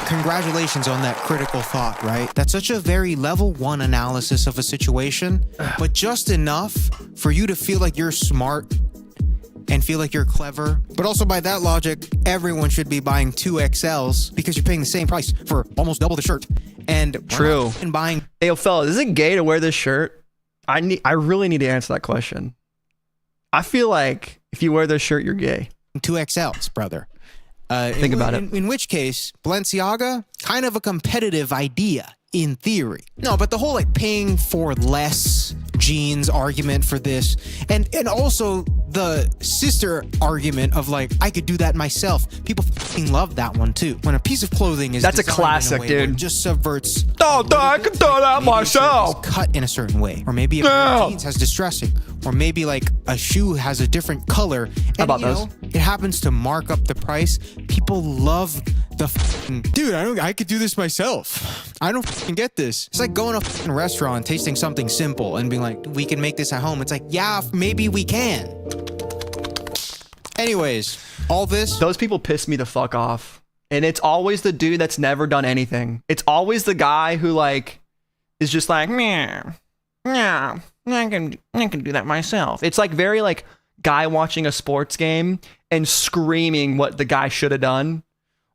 Congratulations on that critical thought, right? That's such a very level 1 analysis of a situation, but just enough for you to feel like you're smart and feel like you're clever. But also by that logic, everyone should be buying 2XLs because you're paying the same price for almost double the shirt. And true. And buying. Hey, yo, fellas, is it gay to wear this shirt? I really need to answer that question. I feel like if you wear this shirt, you're gay. 2XLs, brother. Think about it. In which case, Balenciaga, kind of a competitive idea in theory. No, but the whole like paying for less jeans argument for this, and also the sister argument of like, I could do that myself. People fucking love that one too. When a piece of clothing is that's a classic, dude. It just subverts. Oh, I could do that myself. Cut in a certain way, or maybe a pair of jeans has distressing, or maybe like a shoe has a different color. And, how about you those? know, it happens to mark up the price. People love Dude, I could do this myself. I don't fucking get this. It's like going to a fucking restaurant, tasting something simple and being like, we can make this at home. It's like, yeah, maybe we can. Anyways, all this. Those people piss me the fuck off. And it's always the dude that's never done anything. It's always the guy who like is just like, yeah, I can do that myself. It's like very like guy watching a sports game and screaming what the guy should have done.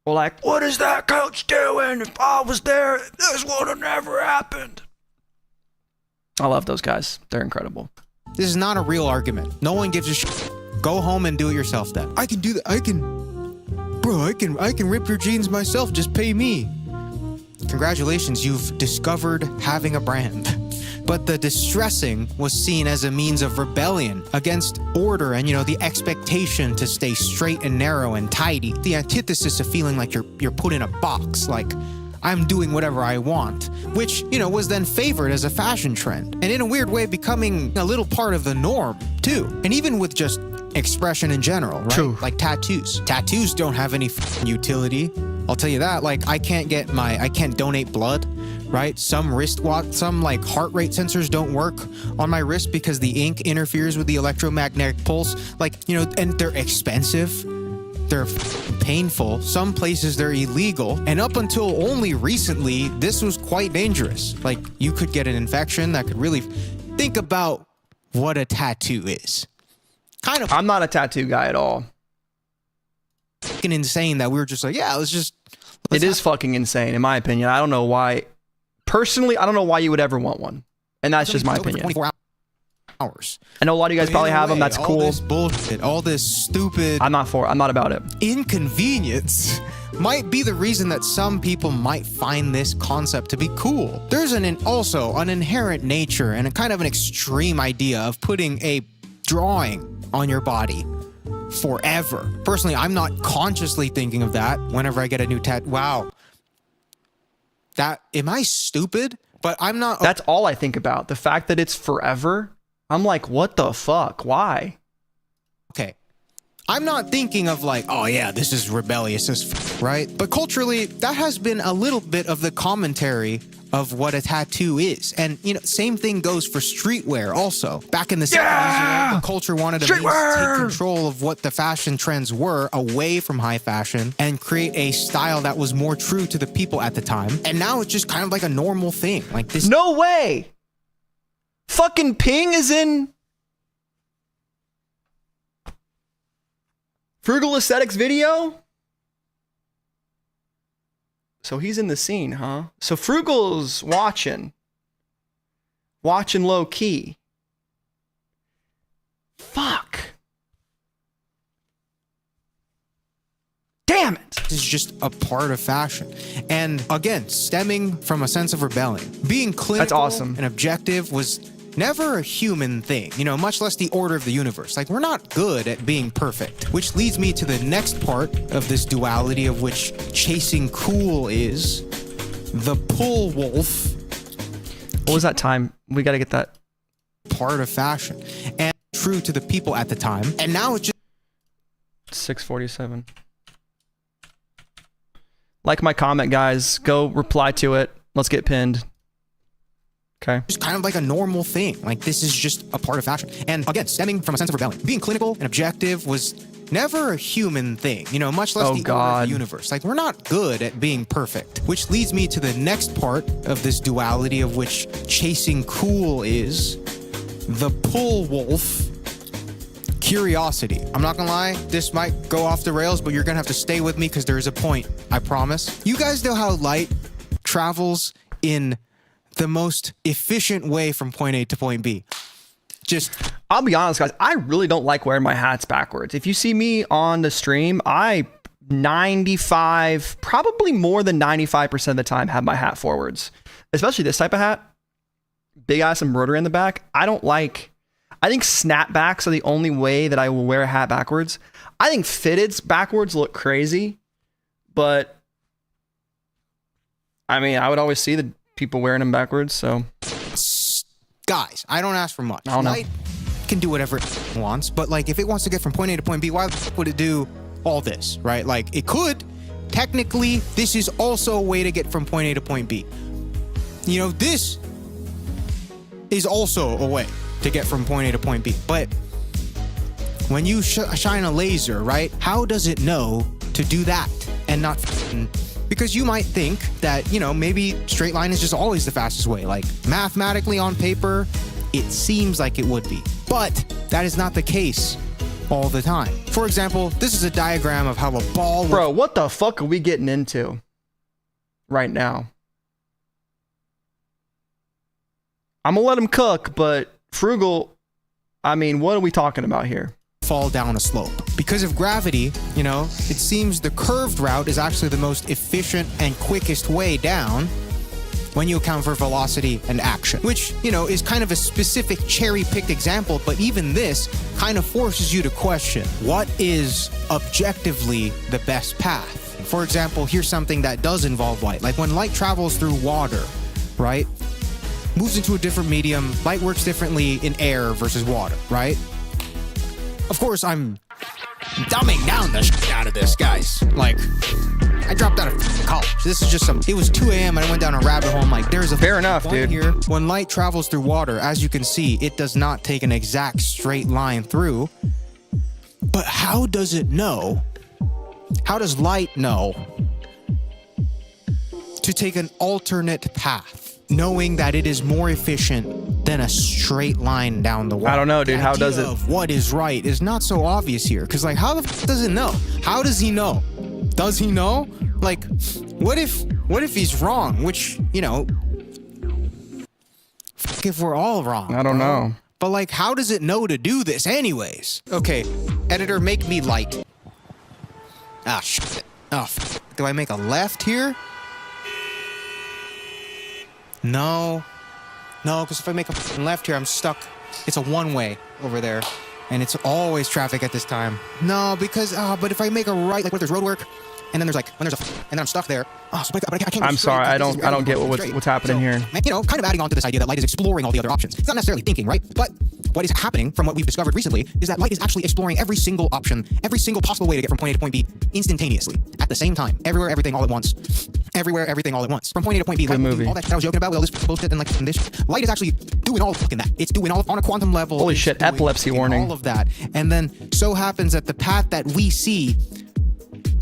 Or like, what is that coach doing? If I was there, this would have never happened. I love those guys. They're incredible. This is not a real argument. No one gives a shit. Go home and do it yourself then. I can do that. I can rip your jeans myself. Just pay me. Congratulations, you've discovered having a brand. But the distressing was seen as a means of rebellion against order and, the expectation to stay straight and narrow and tidy. The antithesis of feeling like you're put in a box, like I'm doing whatever I want, which, was then favored as a fashion trend. And in a weird way, becoming a little part of the norm, too. And even with just expression in general, right? True. Like tattoos. Tattoos don't have any utility. I'll tell you that. Like, I can't donate blood, right? Some like heart rate sensors don't work on my wrist because the ink interferes with the electromagnetic pulse. Like, and they're expensive. They're painful. Some places they're illegal. And up until only recently, this was quite dangerous. Like, you could get an infection that could really think about what a tattoo is. I'm not a tattoo guy at all. Fucking insane that we were just like, yeah, it is fucking insane, in my opinion. I don't know why. Personally, I don't know why you would ever want one. And that's just my opinion. 24 hours. I know a lot of you guys probably have them. That's cool. All this bullshit, all this stupid... I'm not about it. Inconvenience might be the reason that some people might find this concept to be cool. There's also an inherent nature and a kind of an extreme idea of putting a drawing on your body forever. Personally, I'm not consciously thinking of that whenever I get a new tattoo. Wow. Am I stupid? But I'm not. That's all I think about. The fact that it's forever. I'm like, what the fuck? Why? Okay. I'm not thinking of like, oh yeah, this is rebellious as right? But culturally, that has been a little bit of the commentary of what a tattoo is. And, same thing goes for streetwear also. Back in the 70s, the culture wanted to take control of what the fashion trends were away from high fashion and create a style that was more true to the people at the time. And now it's just kind of like a normal thing. Like this. No way! Fucking Ping is in Frugal Aesthetics video? So he's in the scene, huh? So Frugal's watching low key. Fuck. Damn it. This is just a part of fashion. And again, stemming from a sense of rebellion. Being clinical That's awesome. and objective was never a human thing, much less the order of the universe. Like, we're not good at being perfect, which leads me to the next part of this duality of which chasing cool is the pull wolf. What was that time? We got to get that. Part of fashion and true to the people at the time. And now it's just 6:47. Like my comment, guys. Go reply to it. Let's get pinned. Okay. It's kind of like a normal thing. Like, this is just a part of fashion. And again, stemming from a sense of rebellion. Being clinical and objective was never a human thing, much less the order of the universe. Like, we're not good at being perfect, which leads me to the next part of this duality of which chasing cool is the pull wolf curiosity. I'm not gonna lie, this might go off the rails, but you're gonna have to stay with me because there is a point, I promise. You guys know how light travels in the most efficient way from point A to point B. I'll be honest, guys, I really don't like wearing my hats backwards. If you see me on the stream, I 95, probably more than 95% of the time have my hat forwards, especially this type of hat. Big ass embroidery in the back. I think snapbacks are the only way that I will wear a hat backwards. I think fitteds backwards look crazy, but I mean, I would always see the people wearing them backwards, so. Guys, I don't ask for much. I don't know. Light can do whatever it wants, but like, if it wants to get from point A to point B, why would it do all this, right? Like, it could, technically, this is also a way to get from point A to point B. You know, this is also a way to get from point A to point B. But when you shine a laser, right, how does it know to do that and not... Because you might think that, you know, maybe straight line is just always the fastest way. Like, mathematically on paper, it seems like it would be. But that is not the case all the time. For example, this is a diagram of how a ball... Bro, what the fuck are we getting into right now? I'm gonna let him cook, but Frugal, I mean, what are we talking about here? Fall down a slope. Because of gravity, you know, it seems the curved route is actually the most efficient and quickest way down when you account for velocity and action, which, you know, is kind of a specific cherry-picked example, but even this kind of forces you to question, what is objectively the best path? For example, here's something that does involve light. Like when light travels through water, right? Moves into a different medium, light works differently in air versus water, right? Of course, I'm dumbing down the shit out of this, guys. Like, I dropped out of college. This is just some... It was 2 a.m. and I went down a rabbit hole. I'm like, there's a... Fair enough, dude. Here. When light travels through water, as you can see, it does not take an exact straight line through. But how does it know? How does light know to take an alternate path, knowing that it is more efficient than a straight line down the wall? I don't know, dude. How does it? Of what is right is not so obvious here. Because, like, how the f does it know? How does he know? Does he know? Like, what if he's wrong? Which, you know, f if we're all wrong. I don't know. But, like, how does it know to do this anyways? Okay, editor, make me light. Ah, shit. Oh, f do I make a left here? No, because if I make a left here, I'm stuck. It's a one-way over there, and it's always traffic at this time. No, because but if I make a right, like when there's road work, and then there's like and then I'm stuck there. Oh, so but I can't. I'm sorry, I don't get what's happening here. You know, kind of adding on to this idea that light is exploring all the other options. It's not necessarily thinking, right? But what is happening from what we've discovered recently is that light is actually exploring every single option, every single possible way to get from point A to point B instantaneously, at the same time, everywhere, everything, all at once. Everywhere, everything, all at once. From point A to point B. Good movie. All that shit I was joking about with all this bullshit and like this. Light is actually doing all of fucking that. It's doing all on a quantum level. Holy shit, epilepsy warning. All of that. And then so happens that the path that we see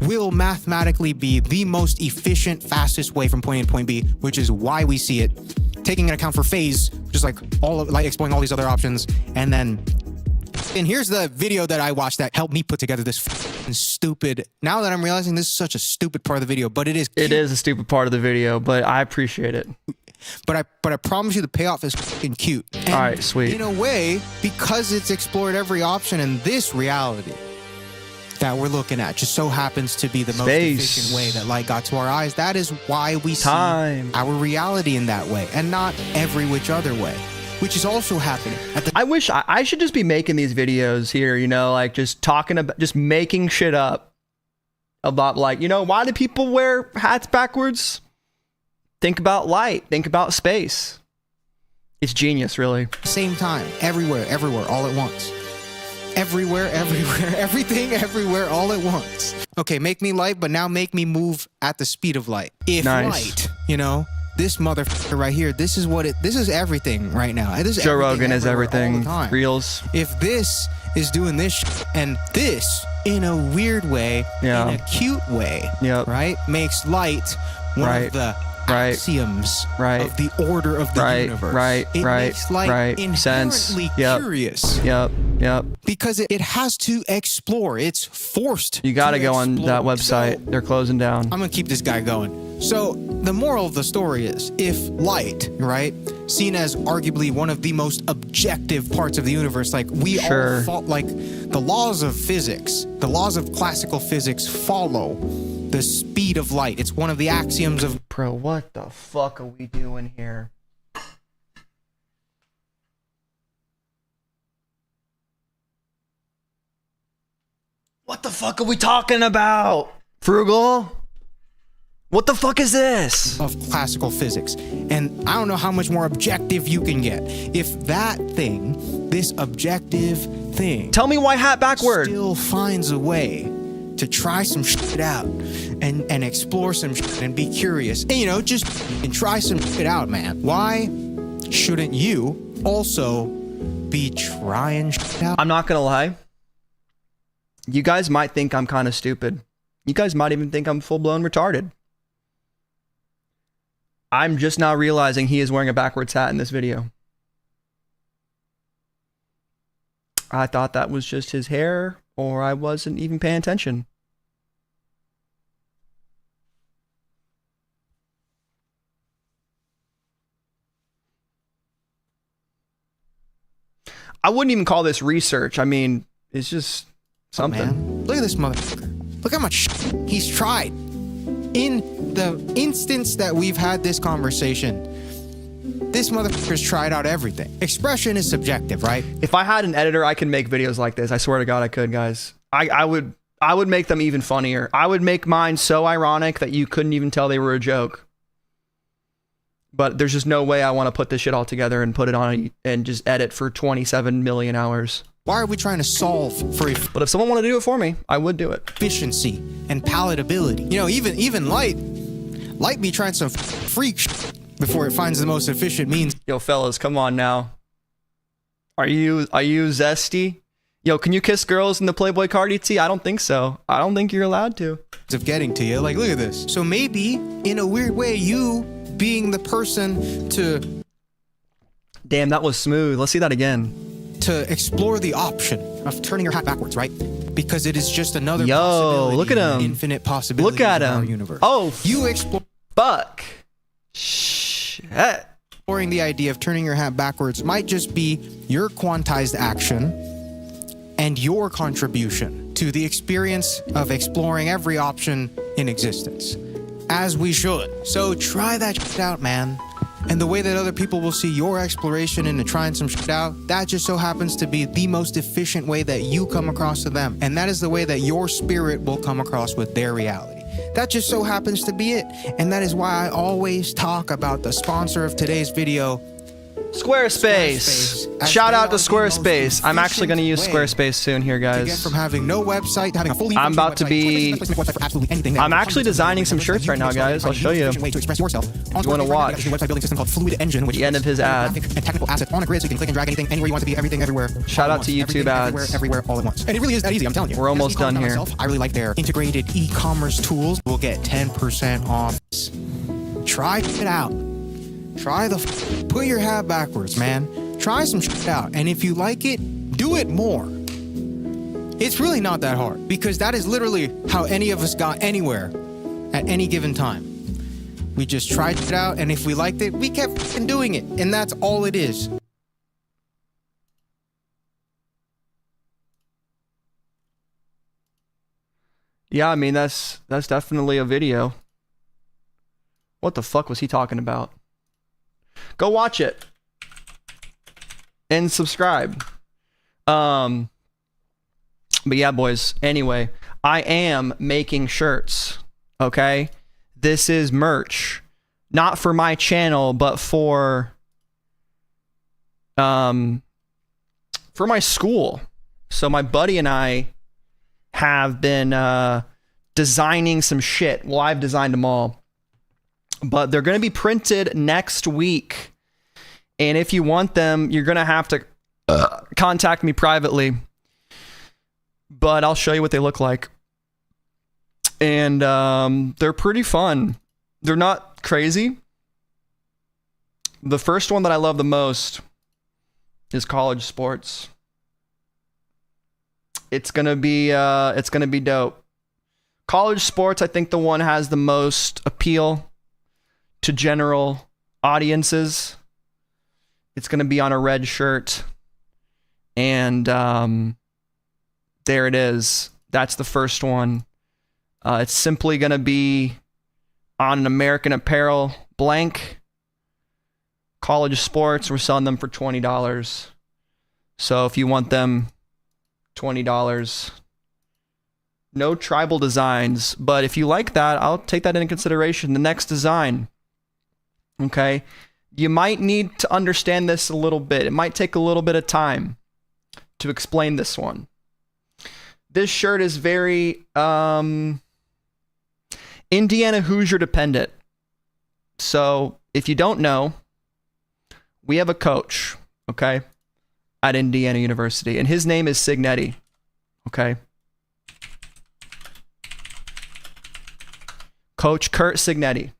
will mathematically be the most efficient, fastest way from point A to point B, which is why we see it. Taking into account for phase, just like all of light exploring all these other options. And here's the video that I watched that helped me put together this stupid... Now that I'm realizing this is such a stupid part of the video, but it is cute. It is a stupid part of the video, but I appreciate it. But I promise you the payoff is fucking cute. And all right, sweet. In a way, because it's explored every option in this reality that we're looking at, just so happens to be the most efficient way that light got to our eyes. That is why we see our reality in that way, and not every which other way, which is also happening. I wish I should just be making these videos here, you know, like just talking about, just making shit up about, like, you know, why do people wear hats backwards? Think about light, think about space. It's genius, really. Same time, everywhere, all at once. Everywhere, everything, everywhere, all at once. Okay, make me light, but now make me move at the speed of light. If light, you know, this motherfucker right here, this is everything right now. This is Joe Rogan is everything. Reels. If this is doing this and this in a weird way, in a cute way, right, makes light one of the axioms of the order of the universe. It makes light inherently curious. Because it has to explore. It's forced. You got to go on that website. They're closing down. I'm going to keep this guy going. So the moral of the story is, if light, right, seen as arguably one of the most objective parts of the universe, like we all fall, like the laws of physics, the laws of classical physics follow the speed of light. It's one of the axioms of... Bro, what the fuck are we doing here? What the fuck are we talking about? Frugal? What the fuck is this? Of classical physics. And I don't know how much more objective you can get. If that thing, this objective thing... Tell me why hat backward. ...still finds a way to try some shit out and explore some shit and be curious. And, you know, just and try some shit out, man. Why shouldn't you also be trying shit out? I'm not gonna lie. You guys might think I'm kind of stupid. You guys might even think I'm full-blown retarded. I'm just now realizing he is wearing a backwards hat in this video. I thought that was just his hair, or I wasn't even paying attention. I wouldn't even call this research. I mean, it's just something. Oh, man. Look at this motherfucker. Look how much shit he's tried. In the instance that we've had this conversation, this motherfucker's tried out everything. Expression is subjective, right? If I had an editor, I could make videos like this. I swear to God, I could, guys. I would make them even funnier. I would make mine so ironic that you couldn't even tell they were a joke. But there's just no way I want to put this shit all together and put it on and just edit for 27 million hours. Why are we trying to solve for But if someone wanted to do it for me, I would do it. efficiency and palatability? You know, even Light be trying some freak shit before it finds the most efficient means. Yo, fellas, come on now. Are you zesty? Yo, can you kiss girls in the Playboy Cardi tee? I don't think so. I don't think you're allowed to. Of getting to you. Like, look at this. So maybe, in a weird way, you being the person to... Damn, that was smooth. Let's see that again. To explore the option of turning your hat backwards, right? Because it is just another Yo, possibility. Look at him. Infinite possibilities. Look at in our him. universe. Oh, you explore... Fuck. Shit. Exploring the idea of turning your hat backwards might just be your quantized action and your contribution to the experience of exploring every option in existence. As we should. So try that shit out, man. And the way that other people will see your exploration into trying some shit out, that just so happens to be the most efficient way that you come across to them. And that is the way that your spirit will come across with their reality. That just so happens to be it. And that is why I always talk about the sponsor of today's video, Squarespace. Shout out to Squarespace. I'm actually going to use Squarespace soon here, to get guys. from having no website to having a fully I'm functional about to website. be- Squarespace lets you make a website for absolutely anything. I'm actually designing some shirts right now, guys. I'll show you. Way to express yourself. On You wanna Squarespace, watch? there's a website building system called Fluid Engine, which The end of his ad. graphic and technical assets on a grid, so you can click and drag anything anywhere you want to be, everything, everywhere. Shout all out at to once. YouTube Everything, ads. everywhere, all at once. And it really is that easy, I'm telling you. We're almost As an done e-commerce here. myself, I really like their integrated e-commerce tools. We'll get 10% off. Try it out. Try put your hat backwards, man. Try some shit out. And if you like it, do it more. It's really not that hard, because that is literally how any of us got anywhere at any given time. We just tried it out, and if we liked it, we kept f***ing doing it. And that's all it is. Yeah, I mean, that's definitely a video. What the fuck was he talking about? Go watch it. And subscribe. But yeah, boys. Anyway, I am making shirts. Okay? This is merch. Not for my channel, but for my school. So my buddy and I have been designing some shit. Well, I've designed them all. But they're going to be printed next week. And if you want them, you're going to have to contact me privately. But I'll show you what they look like. And they're pretty fun. They're not crazy. The first one that I love the most is college sports. It's going to be dope. College sports, I think the one has the most appeal to general audiences. It's going to be on a red shirt. And there it is. That's the first one. It's simply going to be on an American Apparel blank. College sports, we're selling them for $20. So if you want them, $20. No tribal designs, but if you like that, I'll take that into consideration. The next design. Okay? You might need to understand this a little bit. It might take a little bit of time to explain this one. this shirt is very Indiana Hoosier dependent. So if you don't know, we have a coach, okay, at Indiana University, and his name is Signetti, okay? Coach Kurt Signetti.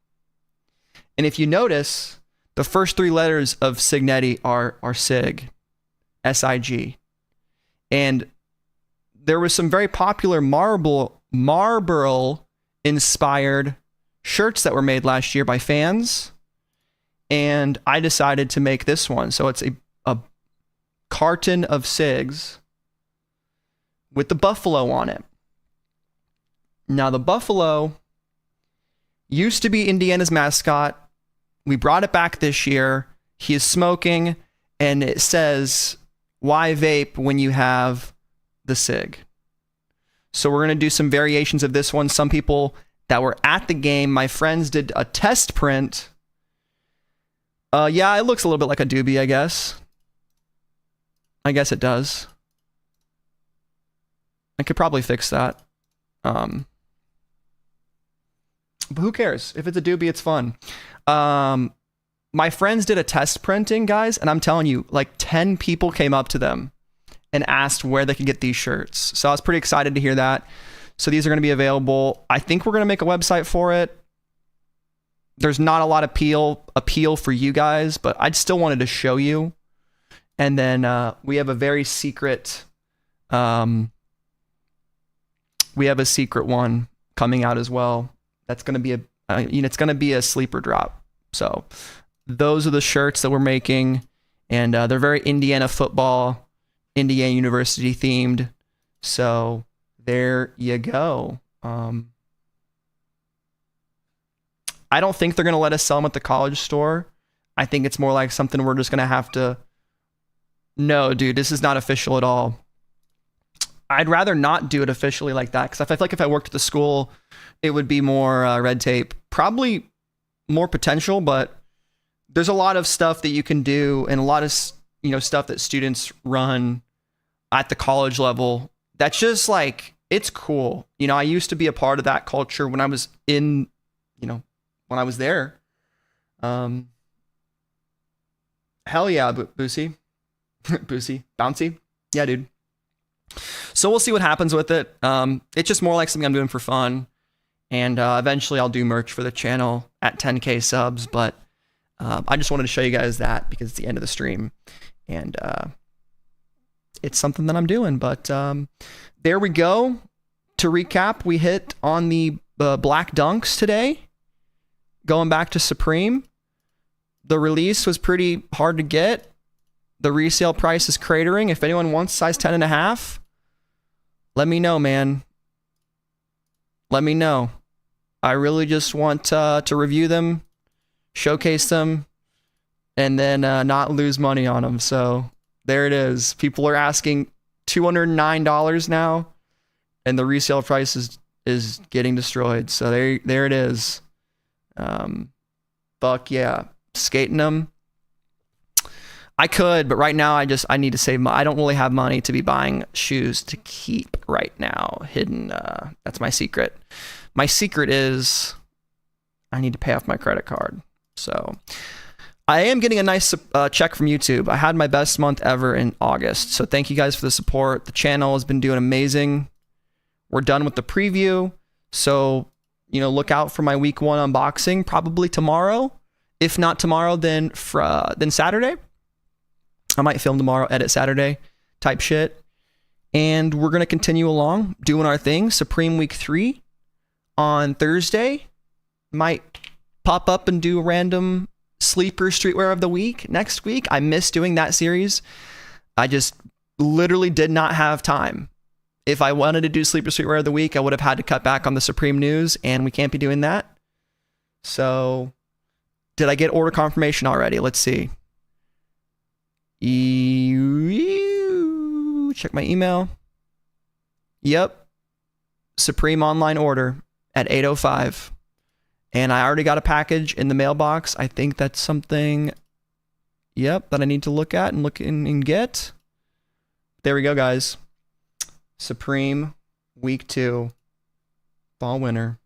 And if you notice, the first three letters of Signetti are Sig, S-I-G. And there was some very popular Marlboro-inspired shirts that were made last year by fans. And I decided to make this one. So it's a carton of cigs with the buffalo on it. Now, the buffalo used to be Indiana's mascot. We brought it back this year. He is smoking, and it says, "Why vape when you have the cig?" So we're going to do some variations of this one. Some people that were at the game, my friends, did a test print. Yeah, it looks a little bit like a doobie, I guess. I guess it does. I could probably fix that. But who cares? If it's a doobie, it's fun. My friends did a test printing, guys, and I'm telling you, like 10 people came up to them and asked where they could get these shirts. So I was pretty excited to hear that. So these are going to be available. I think we're going to make a website for it. There's not a lot of appeal for you guys, but I still wanted to show you. And then we have a very secret, we have a secret one coming out as well. That's going to be it's going to be a sleeper drop. So those are the shirts that we're making, and they're very Indiana football, Indiana University themed. So there you go. I don't think they're going to let us sell them at the college store. I think it's more like something we're just going to have to... No, dude, this is not official at all. I'd rather not do it officially like that, because I feel like if I worked at the school, it would be more red tape. Probably more potential, but there's a lot of stuff that you can do, and a lot of stuff that students run at the college level. That's just like, it's cool. I used to be a part of that culture when I was when I was there. Hell yeah, Boosie. Boosie. Bouncy. Yeah, dude. So we'll see what happens with it. It's just more like something I'm doing for fun. And eventually I'll do merch for the channel at 10K subs. But I just wanted to show you guys that because it's the end of the stream. And it's something that I'm doing. But there we go. To recap, we hit on the black dunks today. Going back to Supreme. The release was pretty hard to get. The resale price is cratering. If anyone wants size 10.5, let me know, man. Let me know. I really just want to review them, showcase them, and then not lose money on them. So there it is. People are asking $209 now, and the resale price is getting destroyed. So there it is. Fuck yeah. Skating them. I could, but right now I need to save I don't really have money to be buying shoes to keep right now. Hidden. That's my secret. My secret is I need to pay off my credit card. So I am getting a nice check from YouTube. I had my best month ever in August. So thank you guys for the support. The channel has been doing amazing. We're done with the preview. So, look out for my week 1 unboxing probably tomorrow. If not tomorrow, then Saturday. I might film tomorrow, edit Saturday type shit. And we're going to continue along doing our thing. Supreme Week 3 on Thursday. Might pop up and do a random sleeper streetwear of the week next week. I miss doing that series. I just literally did not have time. If I wanted to do sleeper streetwear of the week, I would have had to cut back on the Supreme news, and we can't be doing that. So, did I get order confirmation already? Let's see. Check my email. Yep. Supreme online order at 8:05. And I already got a package in the mailbox. I think that's something, that I need to look at and look in and get. There we go, guys. Supreme week 2, fall winter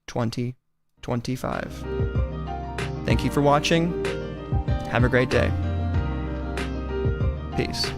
2025. Thank you for watching. Have a great day. Peace.